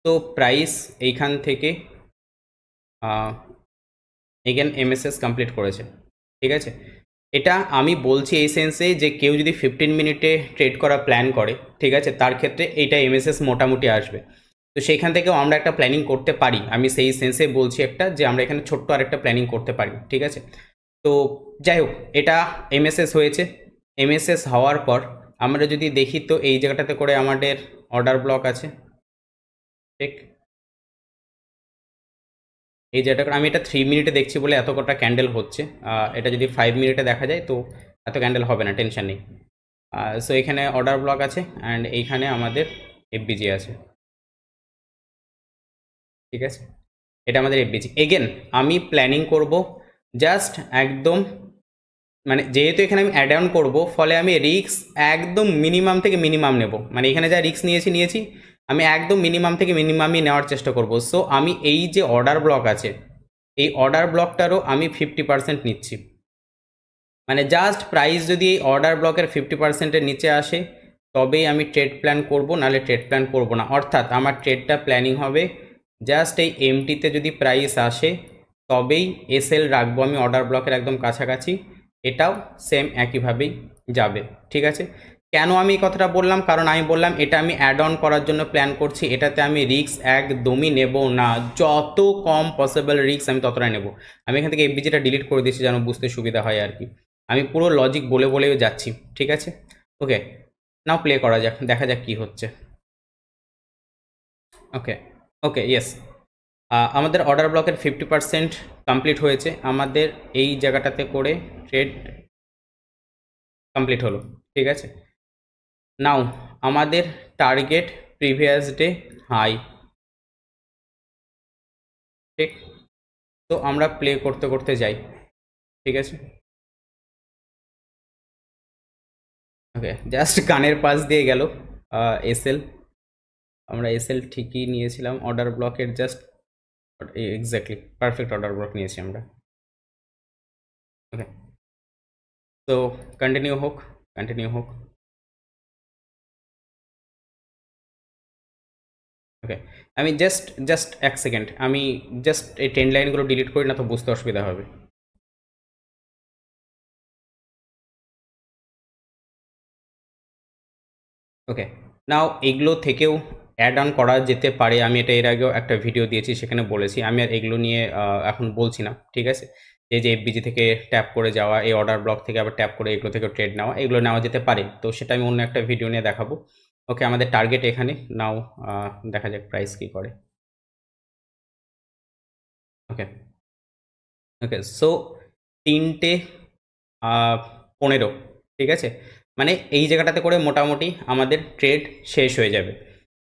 তো প্রাইস এইখান থেকে এগেন এমএসএস কমপ্লিট করেছে, ঠিক আছে। এটা আমি বলছি এই সেন্সে যে কেউ যদি 15 মিনিটে ট্রেড করা প্ল্যান করে, ঠিক আছে, তার ক্ষেত্রে এইটা এমএসএস মোটামুটি আসবে। তো সেইখান থেকেও আমরা একটা প্ল্যানিং করতে পারি, আমি সেই সেন্সে বলছি একটা, যে আমরা এখানে ছোট্ট আরেকটা প্ল্যানিং করতে পারি, ঠিক আছে। তো যাই হোক, এটা এমএসএস হয়েছে। এমএসএস হওয়ার পর আমরা যদি দেখি তো এই জায়গাটাতে করে আমাদের অর্ডার ব্লক আছে, ঠিক। এই যেটা আমি এটা 3 মিনিটে দেখছি বলে এত কটা ক্যান্ডেল হচ্ছে, এটা যদি 5 মিনিটে দেখা যায় তো এত ক্যান্ডেল হবে না, টেনশন নেই। সো এখানে অর্ডার ব্লক আছে অ্যান্ড এইখানে আমাদের এফবিজি আছে, ঠিক আছে। এটা আমাদের এফবিজি। এগেন আমি প্ল্যানিং করব জাস্ট একদম, মানে যেহেতু এখানে আমি অ্যাড অন করবো, ফলে আমি রিস্ক একদম মিনিমাম থেকে মিনিমাম নেব। মানে এখানে যা রিস্ক নিয়েছি আমি একদম মিনিমাম থেকে মিনিমামই নেওয়ার চেষ্টা করব। সো আমি এই যে অর্ডার ব্লক আছে, এই অর্ডার ব্লকটারও আমি 50% নিচ্ছি। মানে জাস্ট প্রাইস যদি এই অর্ডার ব্লকের 50%-এর নিচে আসে তবেই আমি ট্রেড প্ল্যান করব, নাহলে ট্রেড প্ল্যান করব না। অর্থাৎ আমার ট্রেডটা প্ল্যানিং হবে জাস্ট এই এমটিতে যদি প্রাইস আসে তবেই এসএল রাখবো আমি অর্ডার ব্লকের একদম কাছাকাছি, এটাও সেম একইভাবেই যাবে, ঠিক আছে। কেন আমি এই কথাটা বললাম? কারণ আমি বললাম এটা আমি অ্যাড অন করার জন্য প্ল্যান করছি, এটাতে আমি রিস্ক একদমই নেব না, যত কম পসিবল রিস্ক আমি ততটাই নেব। আমি এখান থেকে এফবিজিটা ডিলিট করে দিচ্ছি যেন বুঝতে সুবিধা হয় আর কি। আমি পুরো লজিক বলেও যাচ্ছি, ঠিক আছে। ওকে, নাও প্লে করা যাক, দেখা যাক কি হচ্ছে। ওকে ওকে, ইয়েস, আমাদের অর্ডার ব্লকের 50% কমপ্লিট হয়েছে, আমাদের এই জায়গাটাতে করে ট্রেড কমপ্লিট হলো, ঠিক আছে। নাও আমাদের টার্গেট প্রিভিয়াস ডে হাই, ঠিক। তো আমরা প্লে করতে করতে যাই, ঠিক আছে। ওকে, জাস্ট কানের পাশ দিয়ে গেল এসএল, আমরা এসএল ঠিকই নিয়েছিলাম অর্ডার ব্লকের, just exactly perfect order block নিয়েছি আমরা। ওকে, তো কন্টিনিউ হোক, কন্টিনিউ হোক। ওকে, আমি জাস্ট এক সেকেন্ড, আমি জাস্ট এই 10 লাইনগুলো ডিলিট করি, না তো বুঝতে অসুবিধা হবে। ওকে, নাও এগুলো থেকেও অ্যাড অন করা যেতে পারে। আমি এটা এর আগেও একটা ভিডিও দিয়েছি, সেখানে বলেছি। আমি আর এগুলো নিয়ে এখন বলছি না, ঠিক আছে? এই যে এফবিজি থেকে ট্যাপ করে যাওয়া, এই অর্ডার ব্লক থেকে আবার ট্যাপ করে এগুলো থেকে ট্রেড নেওয়া, এগুলো নেওয়া যেতে পারে। তো সেটা আমি অন্য একটা ভিডিও নিয়ে দেখাবো। ওকে, আমাদের টার্গেট এখানে নাও, দেখা যাক প্রাইস কি করে। ওকে, ওকে, সো 3:15, ঠিক আছে? মানে এই জায়গাটাতে করে মোটামুটি আমাদের ট্রেড শেষ হয়ে যাবে।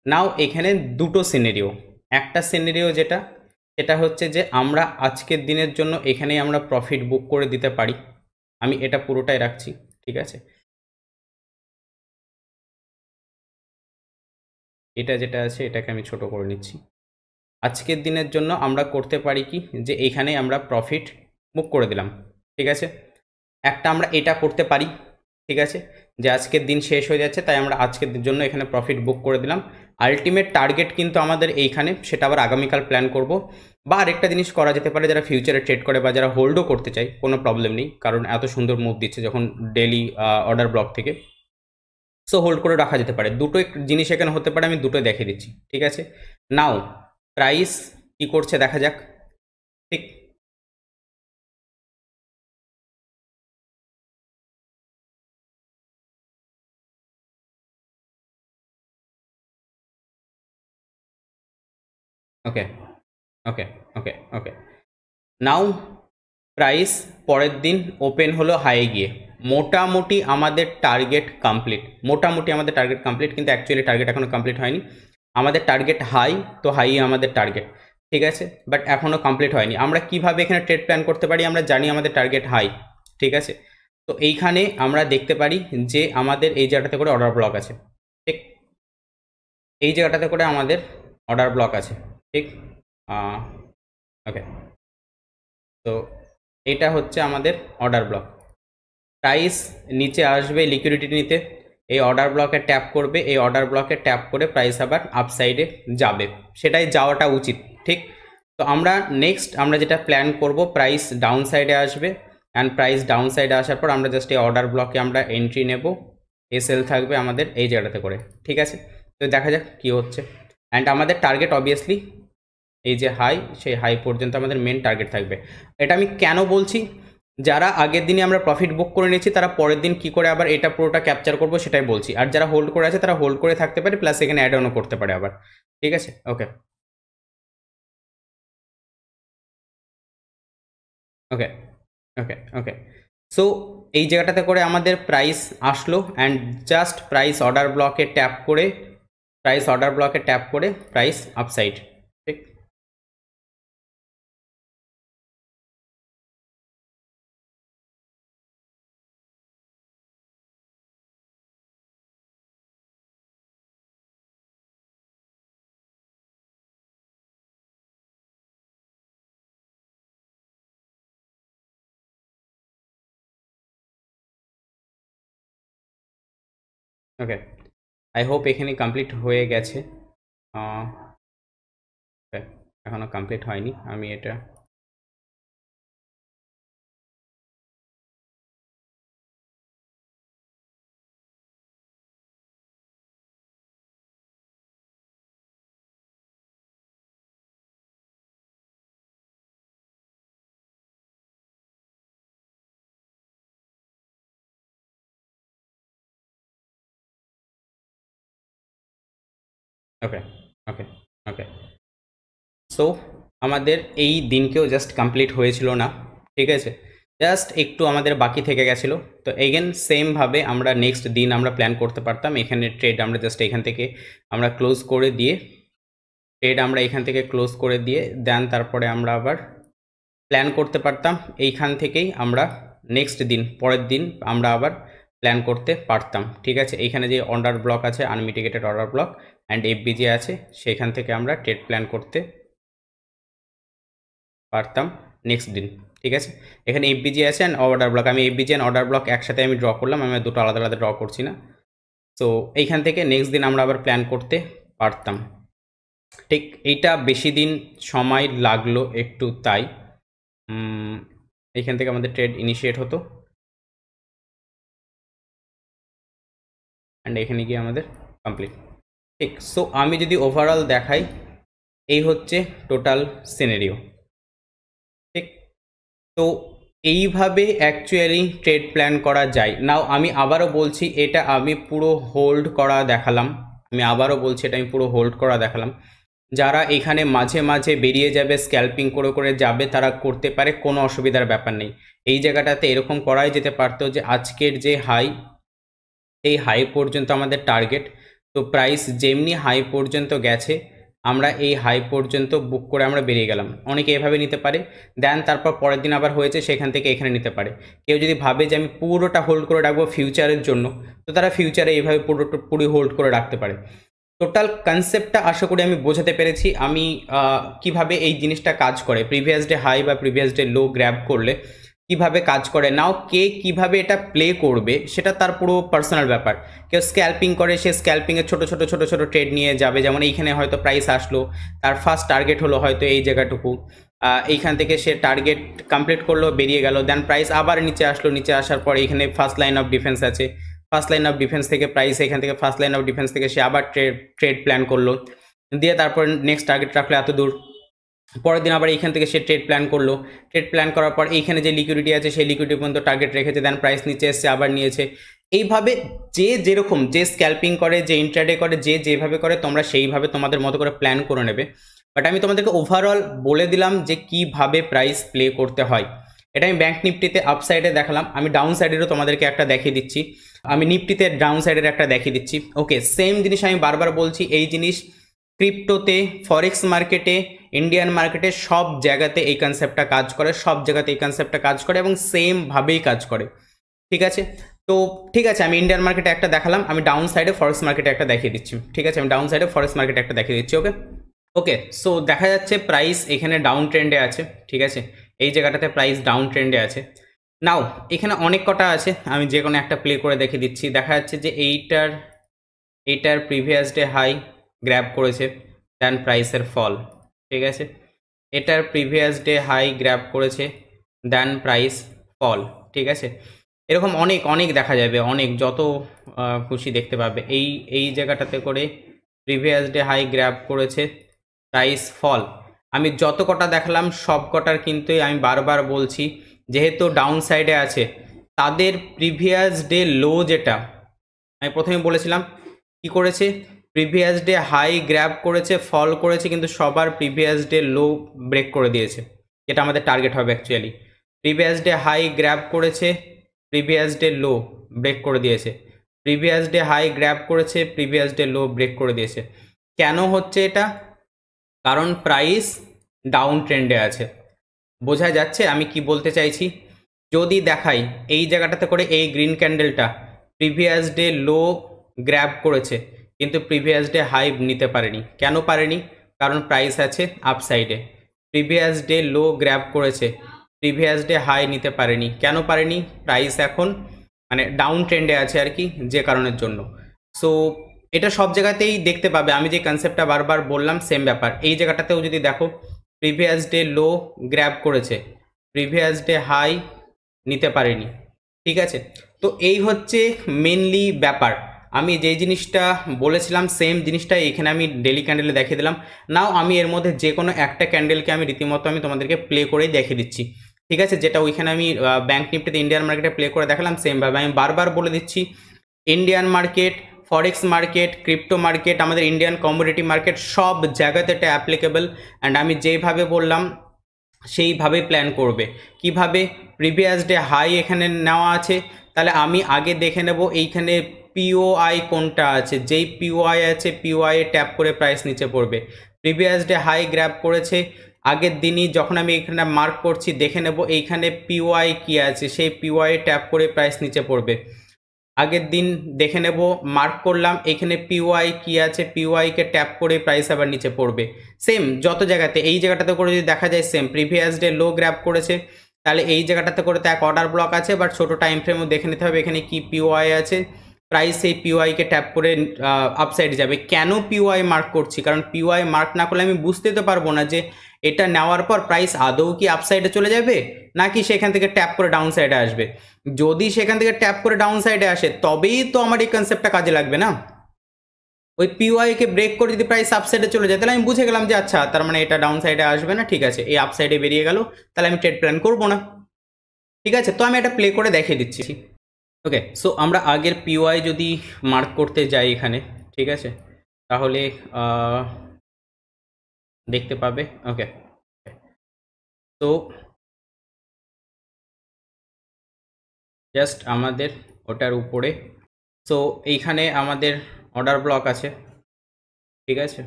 নাও এখানে দুটো সিনারিও। একটা সিনারিও যেটা, সেটা হচ্ছে যে আমরা আজকের দিনের জন্য এখানেই আমরা প্রফিট বুক করে দিতে পারি। আমি এটা পুরোটাই রাখছি, ঠিক আছে? এটা যেটা আছে এটাকে আমি ছোট করে নিচ্ছি। আজকের দিনের জন্য আমরা করতে পারি কি, যে এইখানেই আমরা প্রফিট বুক করে দিলাম, ঠিক আছে? একটা আমরা এটা করতে পারি, ঠিক আছে, যে আজকের দিন শেষ হয়ে যাচ্ছে, তাই আমরা আজকের জন্য এখানে প্রফিট বুক করে দিলাম। আলটিমেট টার্গেট কিন্তু আমাদের এইখানে, সেটা আবার আগামীকাল প্ল্যান করব। বা আরেকটা জিনিস করা যেতে পারে, যারা ফিউচারে ট্রেড করে বা যারা হোল্ডও করতে চায়, কোনো প্রবলেম নেই, কারণ এত সুন্দর মুভ দিচ্ছে যখন ডেলি অর্ডার ব্লক থেকে, সো হোল্ড করে রাখা যেতে পারে। দুটো জিনিস এখানে হতে পারে, আমি দুটোই দেখিয়ে দিচ্ছি, ঠিক আছে? নাও প্রাইস কি করছে দেখা যাক, ঠিক। ওকে, ওকে, ওকে, ওকে, নাও প্রাইস পরের দিন ওপেন হলো হাই গিয়ে। মোটামুটি আমাদের টার্গেট কমপ্লিট, মোটামুটি আমাদের টার্গেট কমপ্লিট, কিন্তু অ্যাকচুয়ালি টার্গেট এখনও কমপ্লিট হয়নি। আমাদের টার্গেট হাই, তো হাই আমাদের টার্গেট, ঠিক আছে, বাট এখনও কমপ্লিট হয়নি। আমরা কিভাবে এখানে ট্রেড প্ল্যান করতে পারি, আমরা জানি আমাদের টার্গেট হাই, ঠিক আছে? তো এইখানে আমরা দেখতে পারি যে আমাদের এই জায়গাটাতে করে অর্ডার ব্লক আছে, ঠিক। এই জায়গাটাতে করে আমাদের অর্ডার ব্লক আছে, ঠিক। ওকে, তো এটা হচ্ছে আমাদের অর্ডার ব্লক। প্রাইস নিচে আসবে লিকুইডিটি নিতে, এই অর্ডার ব্লকে ট্যাপ করবে, এই অর্ডার ব্লকে ট্যাপ করে প্রাইস আবার আপসাইডে যাবে, সেটাই যাওয়াটা উচিত, ঠিক। তো আমরা নেক্সট আমরা যেটা প্ল্যান করব, প্রাইস ডাউন সাইডে আসবে, অ্যান্ড প্রাইস ডাউন সাইডে আসার পর আমরা জাস্ট এই অর্ডার ব্লকে আমরা এন্ট্রি নেব। এসএল থাকবে আমাদের এই জায়গাটাতে করে, ঠিক আছে? তো দেখা যাক কী হচ্ছে। অ্যান্ড আমাদের টার্গেট অবভিয়াসলি এই যে হাই, সেই হাই পর্যন্ত আমাদের মেন টার্গেট থাকবে। এটা আমি কেন বলছি, যারা আগের দিনে আমরা প্রফিট বুক করে নিয়েছি, তারা পরের দিন কি করে আবার এটা পুরোটা ক্যাপচার করবো সেটাই বলছি। আর যারা হোল্ড করে আছে তারা হোল্ড করে থাকতে পারে, প্লাস এখানে অ্যাড অনও করতে পারে আবার, ঠিক আছে? ওকে, ওকে, ওকে, ওকে, সো এই জায়গাটাতে করে আমাদের প্রাইস আসলো, অ্যান্ড জাস্ট প্রাইস অর্ডার ব্লকে ট্যাপ করে, প্রাইস অর্ডার ব্লকে ট্যাপ করে প্রাইস আপসাইড, ঠিক। ওকে, আই হোপ এখানে কমপ্লিট হয়ে গেছে। এখনো কমপ্লিট হয়নি, আমি এটা, ওকে, ওকে, ওকে, সো আমাদের এই দিনকেও জাস্ট কমপ্লিট হয়েছিল না, ঠিক আছে? জাস্ট একটু আমাদের বাকি থেকে গেছিলো। তো এগেন সেমভাবে আমরা নেক্সট দিন আমরা প্ল্যান করতে পারতাম। এখানে ট্রেড আমরা জাস্ট এখান থেকে আমরা ক্লোজ করে দিয়ে, ট্রেড আমরা এখান থেকে ক্লোজ করে দিয়ে দেন তারপরে আমরা আবার প্ল্যান করতে পারতাম। এইখান থেকেই আমরা নেক্সট দিন, পরের দিন আমরা আবার প্ল্যান করতে পারতাম, ঠিক আছে? এইখানে যে অর্ডার ব্লক আছে, আনমিটিগেটেড অর্ডার ব্লক অ্যান্ড এফবিজি আছে, সেখান থেকে আমরা ট্রেড প্ল্যান করতে পারতাম নেক্সট দিন, ঠিক আছে? এখানে এফবিজি আছে অ্যান্ড অর্ডার ব্লক, আমি এফবিজি অ্যান্ড অর্ডার ব্লক একসাথে আমি ড্র করলাম, আমি দুটো আলাদা আলাদা ড্র করছি না। তো এইখান থেকে নেক্সট দিন আমরা আবার প্ল্যান করতে পারতাম, ঠিক। এইটা বেশি দিন সময় লাগলো একটু, তাই এইখান থেকে আমাদের ট্রেড ইনিশিয়েট হতো, অ্যান্ড এখানে গিয়ে আমাদের কমপ্লিট। ঠিক, সো আমি যদি ওভারঅল দেখাই, এই হচ্ছে টোটাল সিনারিও। ঠিক, তো এইভাবে অ্যাকচুয়ালি ট্রেড প্ল্যান করা যায়। নাও আমি আবারও বলছি, এটা আমি পুরো হোল্ড করা দেখালাম, আমি আবারও বলছি এটা আমি পুরো হোল্ড করা দেখালাম। যারা এখানে মাঝে মাঝে বেরিয়ে যাবে, স্ক্যাল্পিং করে করে যাবে, তারা করতে পারে, কোনো অসুবিধার ব্যাপার নেই। এই জায়গাটাতে এরকম করাই যেতে পারতো যে আজকের যে হাই, এই হাই পর্যন্ত আমাদের টার্গেট, তো প্রাইস যেমনি হাই পর্যন্ত গেছে আমরা এই হাই পর্যন্ত বুক করে আমরা বেরিয়ে গেলাম। অনেকে এভাবে নিতে পারে, দেন তারপর পরের দিন আবার হয়েছে সেখান থেকে এখানে নিতে পারে। কেউ যদি ভাবে যে আমি পুরোটা হোল্ড করে রাখবো ফিউচারের জন্য, তো তারা ফিউচারে এইভাবে পুরো হোল্ড করে রাখতে পারে। টোটাল কনসেপ্টটা আশা করি আমি বোঝাতে পেরেছি। আমি কিভাবে এই জিনিসটা কাজ করে, প্রিভিয়াস ডে হাই বা প্রিভিয়াস ডে লো গ্র্যাব করলে কিভাবে কাজ করে। নাও কে কিভাবে এটা প্লে করবে সেটা তার পুরো পার্সোনাল ব্যাপার। কেউ স্ক্যাল্পিং করে, সে স্ক্যাল্পিংয়ের ছোটো ছোটো ছোটো ছোটো ট্রেড নিয়ে যাবে। যেমন এইখানে হয়তো প্রাইস আসলো, তার ফার্স্ট টার্গেট হলো হয়তো এই জায়গাটুকু, এইখান থেকে সে টার্গেট কমপ্লিট করলো, বেরিয়ে গেল, দেন প্রাইস আবার নিচে আসলো, নিচে আসার পর এইখানে ফার্স্ট লাইন অফ ডিফেন্স আছে, ফার্স্ট লাইন অফ ডিফেন্স থেকে প্রাইস এখান থেকে ফার্স্ট লাইন অফ ডিফেন্স থেকে সে আবার ট্রেড প্ল্যান করলো, দিয়ে তারপর নেক্সট টার্গেট রাখলো এত দূর, পরের দিন আবার এইখান থেকে সে ট্রেড প্ল্যান করলো, ট্রেড প্ল্যান করার পর এইখানে যে লিকুইডিটি আছে সেই লিকুইডিটি পর্যন্ত টার্গেট রেখেছে, দেন প্রাইস নিচে এসছে আবার নিয়েছে। এইভাবে যে যেরকম, যে স্ক্যাল্পিং করে, যে ইন্ট্রাডে করে, যে যেভাবে করে, তোমরা সেইভাবে তোমাদের মতো করে প্ল্যান করে নেবে। বাট আমি তোমাদেরকে ওভারঅল বলে দিলাম যে কিভাবে প্রাইস প্লে করতে হয়। এটা আমি ব্যাংক নিফটিতে আপসাইডে দেখালাম, আমি ডাউন সাইডেরও তোমাদেরকে একটা দেখিয়ে দিচ্ছি, আমি নিফটিতে ডাউন সাইডের একটা দেখিয়ে দিচ্ছি। ওকে, সেম জিনিস আমি বারবার বলছি, এই জিনিস ক্রিপ্টোতে, ফরেক্স মার্কেটে, ইন্ডিয়ান মার্কেটে সব জায়গাতে এই কনসেপ্টটা কাজ করে, সব জায়গাতে এই কনসেপ্টটা কাজ করে এবং সেমভাবেই কাজ করে। ঠিক আছে, তো ঠিক আছে, আমি ইন্ডিয়ান মার্কেটে একটা দেখালাম, আমি ডাউন সাইডে ফরেক্স মার্কেটে একটা দেখিয়ে দিচ্ছি। ঠিক আছে, আমি ডাউন সাইডে ফরেক্স মার্কেটে একটা দেখিয়ে দিচ্ছি। ওকে ওকে, সো দেখা যাচ্ছে প্রাইস এখানে ডাউন ট্রেন্ডে আছে। ঠিক আছে, এই জায়গাটাতে প্রাইস ডাউন ট্রেন্ডে আছে। নাও এখানে অনেক কটা আছে, আমি যে কোনো একটা প্লে করে দেখিয়ে দিচ্ছি। দেখা যাচ্ছে যে এইটার প্রিভিয়াস ডে হাই গ্র্যাব করেছে, দেন প্রাইসের ফল। ঠিক আছে, এটার প্রিভিয়াস ডে হাই গ্র্যাব করেছে, দেন প্রাইস ফল। ঠিক আছে, এরকম অনেক অনেক দেখা যাবে, অনেক, যত খুশি দেখতে পাবে। এই জায়গাটাতে করে প্রিভিয়াস ডে হাই গ্র্যাব করেছে, প্রাইস ফল। আমি যত কটা দেখালাম সব কটার কিন্তু আমি বারবার বলছি, যেহেতু ডাউন সাইডে আছে, তাদের প্রিভিয়াস ডে লো যেটা আমি প্রথমে বলেছিলাম কি করেছে, প্রিভিয়াস ডে হাই গ্র্যাব করেছে, ফল করেছে, কিন্তু সবার প্রিভিয়াস ডে লো ব্রেক করে দিয়েছে, যেটা আমাদের টার্গেট হবে actually. Previous day high grab করেছে, প্রিভিয়াস ডে লো ব্রেক করে দিয়েছে, প্রিভিয়াস ডে হাই গ্র্যাব করেছে, প্রিভিয়াস ডে লো ব্রেক করে দিয়েছে। কেন হচ্ছে এটা? কারণ প্রাইস ডাউন ট্রেন্ডে আছে। বোঝা যাচ্ছে আমি কি বলতে চাইছি? যদি দেখাই এই জায়গাটাতে করে এই গ্রিন ক্যান্ডেলটা প্রিভিয়াস ডে লো গ্র্যাব করেছে, কিন্তু প্রিভিয়াস ডে হাই নিতে পারেনি। কেন পারেনি? কারণ প্রাইস আছে আপসাইডে। প্রিভিয়াস ডে লো গ্র্যাব করেছে, প্রিভিয়াস ডে হাই নিতে পারেনি। কেন পারেনি? প্রাইস এখন মানে ডাউন ট্রেন্ডে আছে আর কি, যে কারণের জন্য। সো এটা সব জায়গাতেই দেখতে পাবে, আমি যে কনসেপ্টটা বারবার বললাম সেম ব্যাপার। এই জায়গাটাতেও যদি দেখো প্রিভিয়াস ডে লো গ্র্যাব করেছে, প্রিভিয়াস ডে হাই নিতে পারেনি। ঠিক আছে, তো এই হচ্ছে মেনলি ব্যাপার। আমি যে জিনিসটা বলেছিলাম সেম জিনিসটা এখানে আমি ডেলি ক্যান্ডেলে দেখিয়ে দিলাম। নাও আমি এর মধ্যে যে কোনো একটা ক্যান্ডেলকে আমি রীতিমতো আমি তোমাদেরকে প্লে করেই দেখিয়ে দিচ্ছি। ঠিক আছে, যেটা ওইখানে আমি ব্যাংক নিফটিতে ইন্ডিয়ান মার্কেটে প্লে করে দেখালাম সেমভাবে আমি বারবার বলে দিচ্ছি, ইন্ডিয়ান মার্কেট, ফরেক্স মার্কেট, ক্রিপ্টো মার্কেট, আমাদের ইন্ডিয়ান কমোডিটি মার্কেট, সব জায়গাতে এটা অ্যাপ্লিকেবল। অ্যান্ড আমি যেভাবে বললাম সেইভাবে প্ল্যান করবে। কিভাবে? প্রিভিয়াস ডে হাই এখানে নেওয়া আছে, তাহলে আমি আগে দেখে নেব এইখানে পিওআই কোনটা আছে, যেই পিওআই আছে পিওআই ট্যাপ করে প্রাইস নিচে পড়বে। প্রিভিয়াস ডে হাই গ্র্যাব করেছে, আগের দিনই যখন আমি এখানে মার্ক করছি দেখে নেব এইখানে পিওআই কি আছে, সেই পিওআই ট্যাপ করে প্রাইস নিচে পড়বে। আগের দিন দেখে নেব, মার্ক করলাম এখানে পিওআই কি আছে, পিওআইকে ট্যাপ করে প্রাইস আবার নিচে পড়বে। সেম যত জায়গাতে, এই জায়গাটাতে করে যদি দেখা যায় সেম প্রিভিয়াস ডে লো গ্র্যাব করেছে, তাহলে এই জায়গাটাতে করে তো এক অর্ডার ব্লক আছে, বাট ছোটো টাইম ফ্রেমও দেখে নিতে হবে এখানে কি পিওআই আছে। প্রাইস এই পিওআইকে ট্যাপ করে আপসাইডে যাবে। কেন পিওআই মার্ক করছি? কারণ পিওআই মার্ক না করলে আমি বুঝতে তো পারবো না যে এটা নেওয়ার পর প্রাইস আদৌ কি আপসাইডে চলে যাবে নাকি সেখান থেকে ট্যাপ করে ডাউন সাইডে আসবে। যদি সেখান থেকে ট্যাপ করে ডাউন সাইডে আসে তবেই তো আমার এই কনসেপ্টটা কাজে লাগবে না। ওই পিওয়াইকে ব্রেক করে যদি প্রাইস আপসাইডে চলে যায় তাহলে আমি বুঝে গেলাম যে আচ্ছা তার মানে এটা ডাউন সাইডে আসবে না, ঠিক আছে এই আপসাইডে বেরিয়ে গেল, তাহলে আমি ট্রেড প্ল্যান করবো না। ঠিক আছে, তো আমি এটা প্লে করে দেখিয়ে দিচ্ছি। ওকে, সো আমরা আগের পিওয়াই যদি মার্ক করতে যাই এখানে, ঠিক আছে, তাহলে দেখতে পাবে। ওকে, তো জাস্ট আমাদের ওটার উপরে, সো এইখানে আমাদের অর্ডার ব্লক আছে, ঠিক আছে,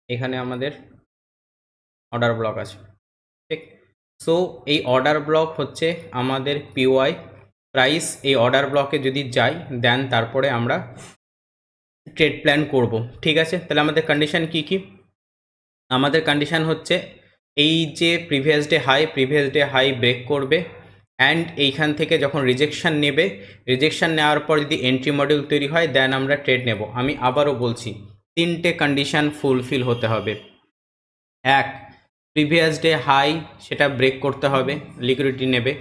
এখানে আমাদের অর্ডার ব্লক আছে, ঠিক। সো এই অর্ডার ব্লক হচ্ছে আমাদের পিওয়াই প্রাইস। এই অর্ডার ব্লকে যদি যাই দেন তারপরে আমরা ট্রেড প্ল্যান করব, ঠিক আছে। তাহলে আমাদের কন্ডিশন কি কি? আমাদের কন্ডিশন হচ্ছে এই যে প্রিভিয়াস ডে হাই ব্রেক করবে অ্যান্ড এইখান থেকে যখন রিজেকশন নেবে, রিজেকশন নেওয়ার পর যদি এন্ট্রি মডিউল তৈরি হয় দেন আমরা ট্রেড নেব। আমি আবারও বলছি, তিনটে কন্ডিশন ফুলফিল হতে হবে। এক, প্রিভিয়াস ডে হাই সেটা ব্রেক করতে হবে, লিকুইডিটি নেবে,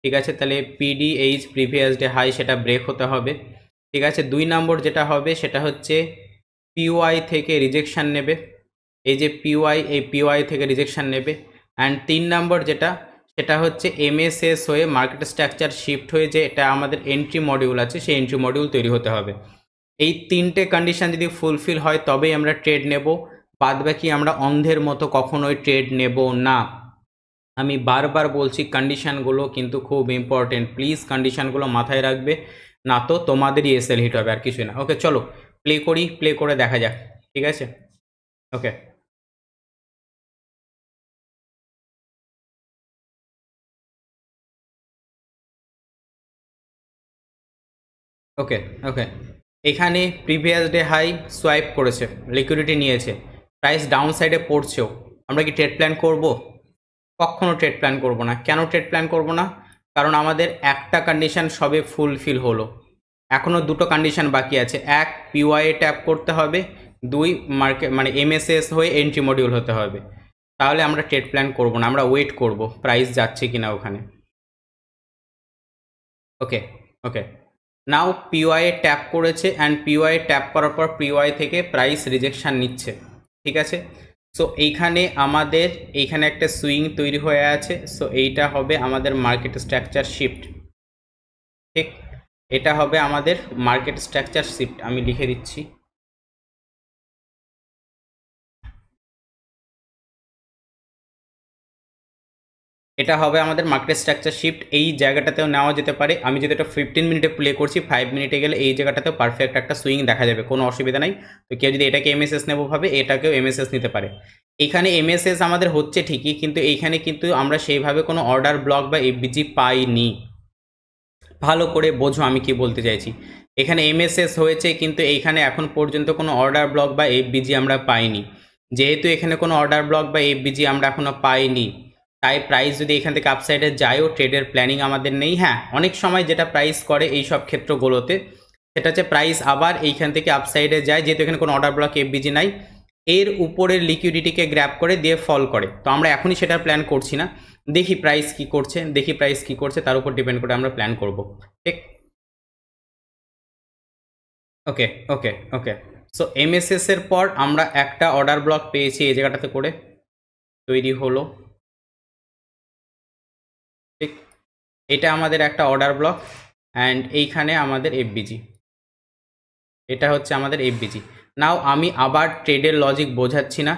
ঠিক আছে, তাহলে পিডিএইচ প্রিভিয়াস ডে হাই সেটা ব্রেক হতে হবে, ঠিক আছে। 2 নম্বর যেটা হবে সেটা হচ্ছে পিওয়াই থেকে রিজেকশান নেবে, এই যে পিওয়াই, এই পিওয়াই থেকে রিজেকশান নেবে। অ্যান্ড 3 নম্বর যেটা, সেটা হচ্ছে এমএসএস হয়ে মার্কেট স্ট্রাকচার শিফট হয়ে যে এটা আমাদের এন্ট্রি মডিউল আছে সেই এন্ট্রি মডিউল তৈরি হতে হবে। এই তিনটে কন্ডিশন যদি ফুলফিল হয় তবেই আমরা ট্রেড নেব, বাদবাকি আমরা অন্ধের মতো কখনোই ট্রেড নেব না। আমি বারবার বলছি কন্ডিশনগুলো কিন্তু খুব ইম্পর্টেন্ট, প্লিজ কন্ডিশনগুলো মাথায় রাখবে, না তো তোমাদেরই এসএল হিট হবে আর কিছুই না। ওকে চলো প্লে করি, প্লে করে দেখা যাক, ঠিক আছে। ওকে ওকে ওকে, এখানে প্রিভিয়াস ডে হাই সোয়াইপ করেছে, লিকুইডিটি নিয়েছে, প্রাইস ডাউন সাইডে পড়ছেও, আমরা কি ট্রেড প্ল্যান করব? কখনো ট্রেড প্ল্যান করব না। কেন ট্রেড প্ল্যান করব না? কারণ আমাদের একটা কন্ডিশন সবে ফুলফিল হলো, এখনও দুটো কন্ডিশন বাকি আছে। এক, পিওয়াই ট্যাপ করতে হবে, 2 মার্কেট মানে এমএসএস হয়ে এন্ট্রি মডিউল হতে হবে। তাহলে আমরা ট্রেড প্ল্যান করব না, আমরা ওয়েট করব প্রাইস যাচ্ছে কিনা ওখানে। ওকে ওকে, নাও পিওয়াই ট্যাপ করেছে অ্যান্ড পিওয়াই ট্যাপ করার পর পিওয়াই থেকে প্রাইস রিজেকশান নিচ্ছে, ঠিক আছে। সো এইখানে আমাদের এইখানে একটা সুইং তৈরি হয়ে আছে, সো এইটা হবে আমাদের মার্কেট স্ট্রাকচার শিফট, ঠিক, এটা হবে আমাদের মার্কেট স্ট্রাকচার শিফট। আমি লিখে দিচ্ছি, এটা হবে আমাদের মার্কেট স্ট্রাকচার শিফট। এই জায়গাটাতেও নেওয়া যেতে পারে, আমি যদি এটা 15 মিনিটে প্লে করছি, 5 মিনিটে গেলে এই জায়গাটাতেও পারফেক্ট একটা সুইং দেখা যাবে, কোনো অসুবিধা নাই। তো কেউ যদি এটাকে এমএসএস নেবো ভাবে এটাকেও এমএসএস নিতে পারে। এখানে এমএসএস আমাদের হচ্ছে ঠিকই, কিন্তু এইখানে কিন্তু আমরা সেইভাবে কোনো অর্ডার ব্লক বা এফবিজি পাইনি। ভালো করে বোঝো আমি কি বলতে চাইছি। এখানে এমএসএস হয়েছে কিন্তু এইখানে এখন পর্যন্ত কোনো অর্ডার ব্লক বা এফবিজি আমরা পাইনি। যেহেতু এখানে কোনো অর্ডার ব্লক বা এফবিজি আমরা এখনও পাইনি, তাই প্রাইস যদি এখান থেকে আপসাইডে যায়ও ট্রেডের প্ল্যানিং আমাদের নেই। হ্যাঁ, অনেক সময় যেটা প্রাইস করে এই সব ক্ষেত্রগুলোতে সেটা হচ্ছে প্রাইস আবার এইখান থেকে আপসাইডে যায়, যেহেতু এখানে কোনো অর্ডার ব্লক এফবিজি নাই, এর উপরের লিকুইডিটিকে গ্র্যাব করে দিয়ে ফল করে। তো আমরা এখনই সেটার প্ল্যান করছি না, দেখি প্রাইস কি করছে, তার উপর ডিপেন্ড করে আমরা প্ল্যান করব, ঠিক। ওকে ওকে ওকে, সো এমএসএস এর পর আমরা একটা অর্ডার ব্লক পেয়েছি এই জায়গাটাতে করে তৈরি হলো, ঠিক, এটা আমাদের একটা অর্ডার ব্লক অ্যান্ড এইখানে আমাদের এফবিজি, এটা হচ্ছে আমাদের এফবিজি। নাও আমি আবার ট্রেডের লজিক বোঝাচ্ছি না,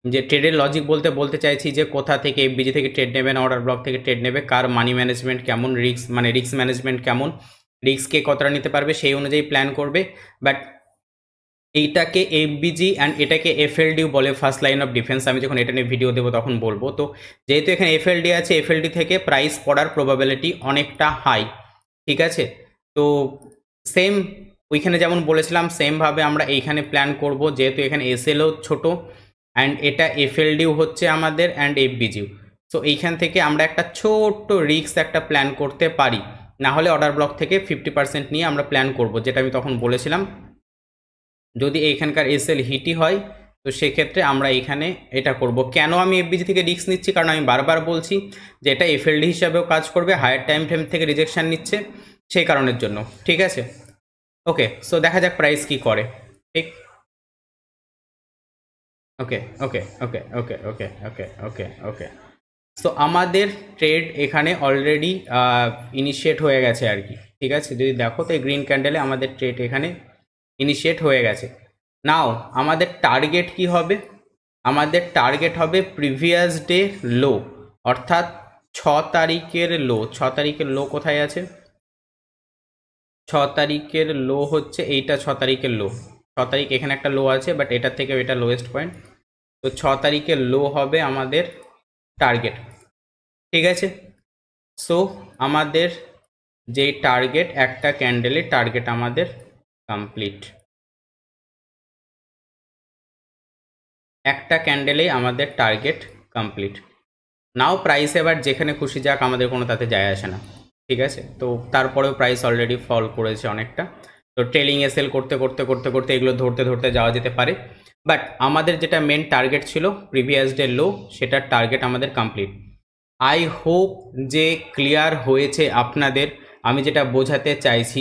যে ট্রেডের লজিক বলতে চাইছি যে কোথা থেকে এফবিজি থেকে ট্রেড নেবে না অর্ডার ব্লক থেকে ট্রেড নেবে, কার মানি ম্যানেজমেন্ট কেমন, রিস্ক মানে রিস্ক ম্যানেজমেন্ট কেমন, রিস্ককে কতটা নিতে পারবে সেই অনুযায়ী প্ল্যান করবে। বাট এইটাকে এফবিজি অ্যান্ড এটাকে এফএলডি বলে, ফার্স্ট লাইন অফ ডিফেন্স। আমি যখন এটা নিয়ে ভিডিও দেবো তখন বলবো। তো যেহেতু এখানে এফএলডি আছে, এফএলডি থেকে প্রাইস পড়ার প্রবাবিলিটি অনেকটা হাই, ঠিক আছে। তো সেম ওইখানে যেমন বলেছিলাম সেমভাবে আমরা এইখানে প্ল্যান করব, যেহেতু এখানে এসএলও ছোটো অ্যান্ড এটা এফএলডিও হচ্ছে আমাদের অ্যান্ড এফবিজিও। সো এইখান থেকে আমরা একটা ছোট্ট রিস্ক একটা প্ল্যান করতে পারি, না হলে অর্ডার ব্লক থেকে 50% নিয়ে আমরা প্ল্যান করব, যেটা আমি তখন বলেছিলাম। যদি এইখানকার এসএল হিটই হয় তো সেক্ষেত্রে আমরা এখানে এটা করব। কেন আমি এফবিজি থেকে রিস্ক নিচ্ছি? কারণ আমি বারবার বলছি যে এটা এফএলডি হিসাবেও কাজ করবে, হায়ার টাইম ফ্রেম থেকে রিজেকশান নিচ্ছে, সেই কারণের জন্য, ঠিক আছে। ওকে, সো দেখা যাক প্রাইস কি করে। ঠিক, ওকে ওকে ওকে ওকে ওকে ওকে ওকে ওকে। সো আমাদের ট্রেড এখানে অলরেডি ইনিশিয়েট হয়ে গেছে আর কি, ঠিক আছে। যদি দেখো তো এই গ্রিন ক্যান্ডেলে আমাদের ট্রেড এখানে ইনিশিয়েট হয়ে গেছে। নাও আমাদের টার্গেট কি হবে? আমাদের টার্গেট হবে প্রিভিয়াস ডে লো, অর্থাৎ 6 তারিখের লো। 6 তারিখের লো কোথায় আছে? 6 তারিখের লো হচ্ছে এইটা, 6 তারিখের লো। 6 তারিখ এখানে একটা লো আছে, বাট এটার থেকে এটা লোয়েস্ট পয়েন্ট। তো 6 তারিখের লো হবে আমাদের টার্গেট, ঠিক আছে। সো আমাদের যে টার্গেট, একটা ক্যান্ডেলে টার্গেট আমাদের কমপ্লিট। একটা ক্যান্ডেলেই আমাদের টার্গেট কমপ্লিট। নাও প্রাইস এবার যেখানে খুশি যাক, আমাদের কোনো তাতে যায় আসে না, ঠিক আছে। তো তারপরেও প্রাইস অলরেডি ফল করেছে অনেকটা। তো ট্রেলিং এসএল করতে করতে করতে করতে এগুলো ধরতে ধরতে যাওয়া যেতে পারে, বাট আমাদের যেটা মেন টার্গেট ছিল প্রিভিয়াস ডে লো, সেটার টার্গেট আমাদের কমপ্লিট। আই হোপ যে ক্লিয়ার হয়েছে আপনাদের আমি যেটা বোঝাতে চাইছি,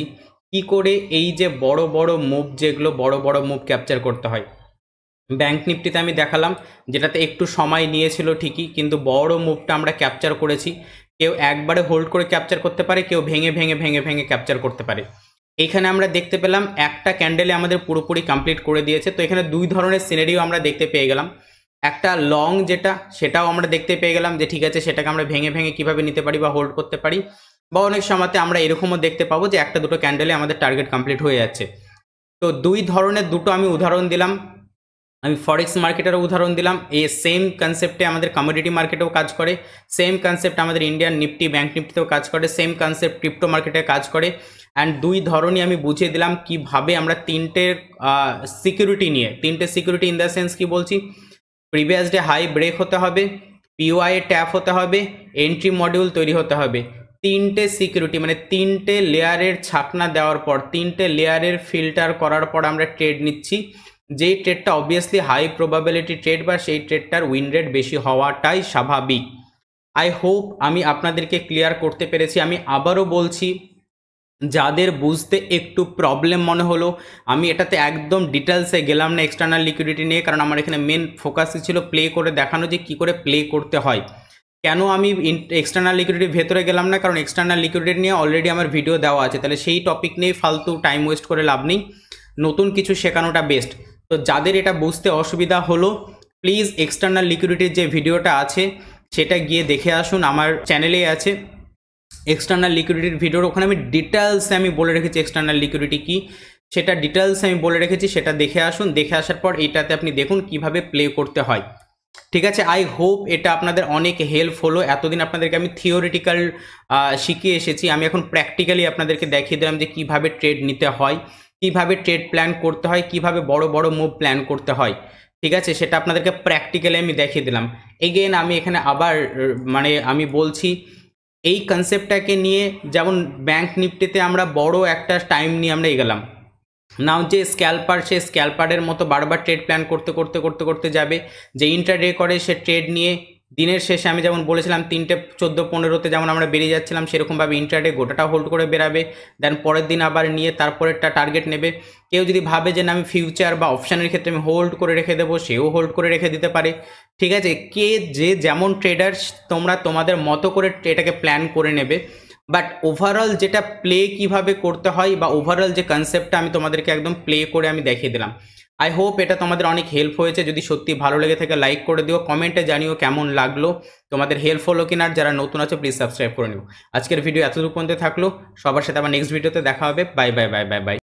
কি করে এই যে বড় বড় মুভ, যেগুলো বড় বড় মুভ ক্যাপচার করতে হয়। ব্যাংক নিফটিতে আমি দেখালাম, যেটাতে একটু সময় নিয়েছিল ঠিকই, কিন্তু বড় মুভটা আমরা ক্যাপচার করেছি। কেউ একবারে হোল্ড করে ক্যাপচার করতে পারে, কেউ ভেঙে ভেঙে ভেঙে ভেঙে ক্যাপচার করতে পারে। এইখানে আমরা দেখতে পেলাম একটা ক্যান্ডেলে আমাদের পুরোপুরি কমপ্লিট করে দিয়েছে। তো এখানে দুই ধরনের সিনারিও আমরা দেখতে পেয়ে গেলাম। একটা লং যেটা, সেটাও আমরা দেখতে পেয়ে গেলাম যে ঠিক আছে, সেটাকে আমরা ভেঙে ভেঙে কিভাবে নিতে পারি বা হোল্ড করতে পারি। বা অনেক সময়তে আমরা এরকমও দেখতে পাবো যে একটা দুটো ক্যান্ডেলে আমাদের টার্গেট কমপ্লিট হয়ে যাচ্ছে। তো দুই ধরনের দুটো আমি উদাহরণ দিলাম। আমি ফরেক্স মার্কেটেরও উদাহরণ দিলাম। এই সেম কনসেপ্টে আমাদের কমোডিটি মার্কেটেও কাজ করে, সেম কনসেপ্ট আমাদের ইন্ডিয়ান নিফটি ব্যাংক নিফটিতেও কাজ করে, সেম কনসেপ্ট ক্রিপ্টো মার্কেটে কাজ করে। অ্যান্ড দুই ধরনই আমি বুঝিয়ে দিলাম কিভাবে আমরা তিনটে সিকিউরিটি নিয়ে, তিনটে সিকিউরিটি ইন দ্য সেন্স কি বলছি, প্রিভিয়াস ডে হাই ব্রেক হতে হবে, পিওআই ট্যাপ হতে হবে, এন্ট্রি মডিউল তৈরি হতে হবে। তিনটে সিকিউরিটি মানে তিনটে লেয়ারের ছাকনা দেওয়ার পর, তিনটে লেয়ারের ফিল্টার করার পর আমরা ট্রেড নিচ্ছি। যেই ট্রেডটা অবভিয়াসলি হাই প্রবাবিলিটি ট্রেড, বা সেই ট্রেডটার উইন রেট বেশি হওয়াটাই স্বাভাবিক। আই হোপ আমি আপনাদেরকে ক্লিয়ার করতে পেরেছি। আমি আবারও বলছি, যাদের বুঝতে একটু প্রবলেম মনে হলো, আমি এটাতে একদম ডিটেলসে গেলাম না এক্সটার্নাল লিকুইডিটি নিয়ে, কারণ আমার এখানে মেন ফোকাসই ছিল প্লে করে দেখানো যে কী করে প্লে করতে হয়। কেন আমি এক্সটার্নাল লিকুইডিটির ভেতরে গেলাম না, কারণ এক্সটার্নাল লিকুইডিটি নিয়ে অলরেডি আমার ভিডিও দেওয়া আছে, তাহলে সেই টপিক নিয়ে ফালতু টাইম ওয়েস্ট করে লাভ নেই, নতুন কিছু শেখানোটা বেস্ট। তো যাদের এটা বুঝতে অসুবিধা হলো, প্লিজ এক্সটার্নাল লিকুইডিটির যে ভিডিওটা আছে সেটা গিয়ে দেখে আসুন, আমার চ্যানেলেই আছে এক্সটার্নাল লিকুইডিটির ভিডিওর। ওখানে আমি ডিটেলসে আমি বলে রেখেছি এক্সটার্নাল লিকুইডিটি কী, সেটা ডিটেলসে আমি বলে রেখেছি, সেটা দেখে আসুন। দেখে আসার পর এইটাতে আপনি দেখুন কিভাবে প্লে করতে হয়, ঠিক আছে। আই হোপ এটা আপনাদের অনেক হেল্প হলো। এতদিন আপনাদেরকে আমি থিওরিটিক্যাল শিখিয়ে এসেছি, আমি এখন প্র্যাকটিক্যালি আপনাদেরকে দেখিয়ে দিলাম যে কিভাবে ট্রেড নিতে হয়, কিভাবে ট্রেড প্ল্যান করতে হয়, কিভাবে বড় বড় মুভ প্ল্যান করতে হয়, ঠিক আছে। সেটা আপনাদেরকে প্র্যাকটিক্যালি আমি দেখিয়ে দিলাম। এগেন আমি এখানে আবার মানে আমি বলছি, এই কনসেপ্টটাকে নিয়ে, যেমন ব্যাংক নিফটিতে আমরা বড় একটা টাইম নিয়ে আমরা এগেলাম, নাও যে স্ক্যালপার, সে স্ক্যালপারের মতো বারবার ট্রেড প্ল্যান করতে করতে করতে করতে যাবে। যে ইন্ট্রাডে করে সে ট্রেড নিয়ে দিনের শেষে, আমি যেমন বলেছিলাম 3টে 14-15-তে যেমন আমরা বেরিয়ে যাচ্ছিলাম, সেরকমভাবে ইন্ট্রাডে গোটাটা হোল্ড করে বেরাবে, দেন পরের দিন আবার নিয়ে তারপরেরটা টার্গেট নেবে। কেউ যদি ভাবে যে না আমি ফিউচার বা অপশানের ক্ষেত্রে আমি হোল্ড করে রেখে দেবো, সেও হোল্ড করে রেখে দিতে পারে, ঠিক আছে। কে যে যেমন ট্রেডার, তোমরা তোমাদের মতো করে এটাকে প্ল্যান করে নেবে। বাট ওভারঅল যেটা প্লে কিভাবে করতে হয়, বা ওভারঅল যে কনসেপ্টটা আমি তোমাদেরকে একদম প্লে করে আমি দেখিয়ে দিলাম। আই হোপ এটা তোমাদের অনেক হেল্প হয়েছে। যদি সত্যি ভালো লেগে থাকে লাইক করে দিও, কমেন্টে জানিও কেমন লাগলো, তোমাদের হেল্প হলো কিনা। আর যারা নতুন আছে প্লিজ সাবস্ক্রাইব করে নিও। আজকের ভিডিও এতটুকু পর্যন্ত থাকলো, সবার সাথে আবার নেক্সট ভিডিওতে দেখা হবে। Bye bye bye bye bye.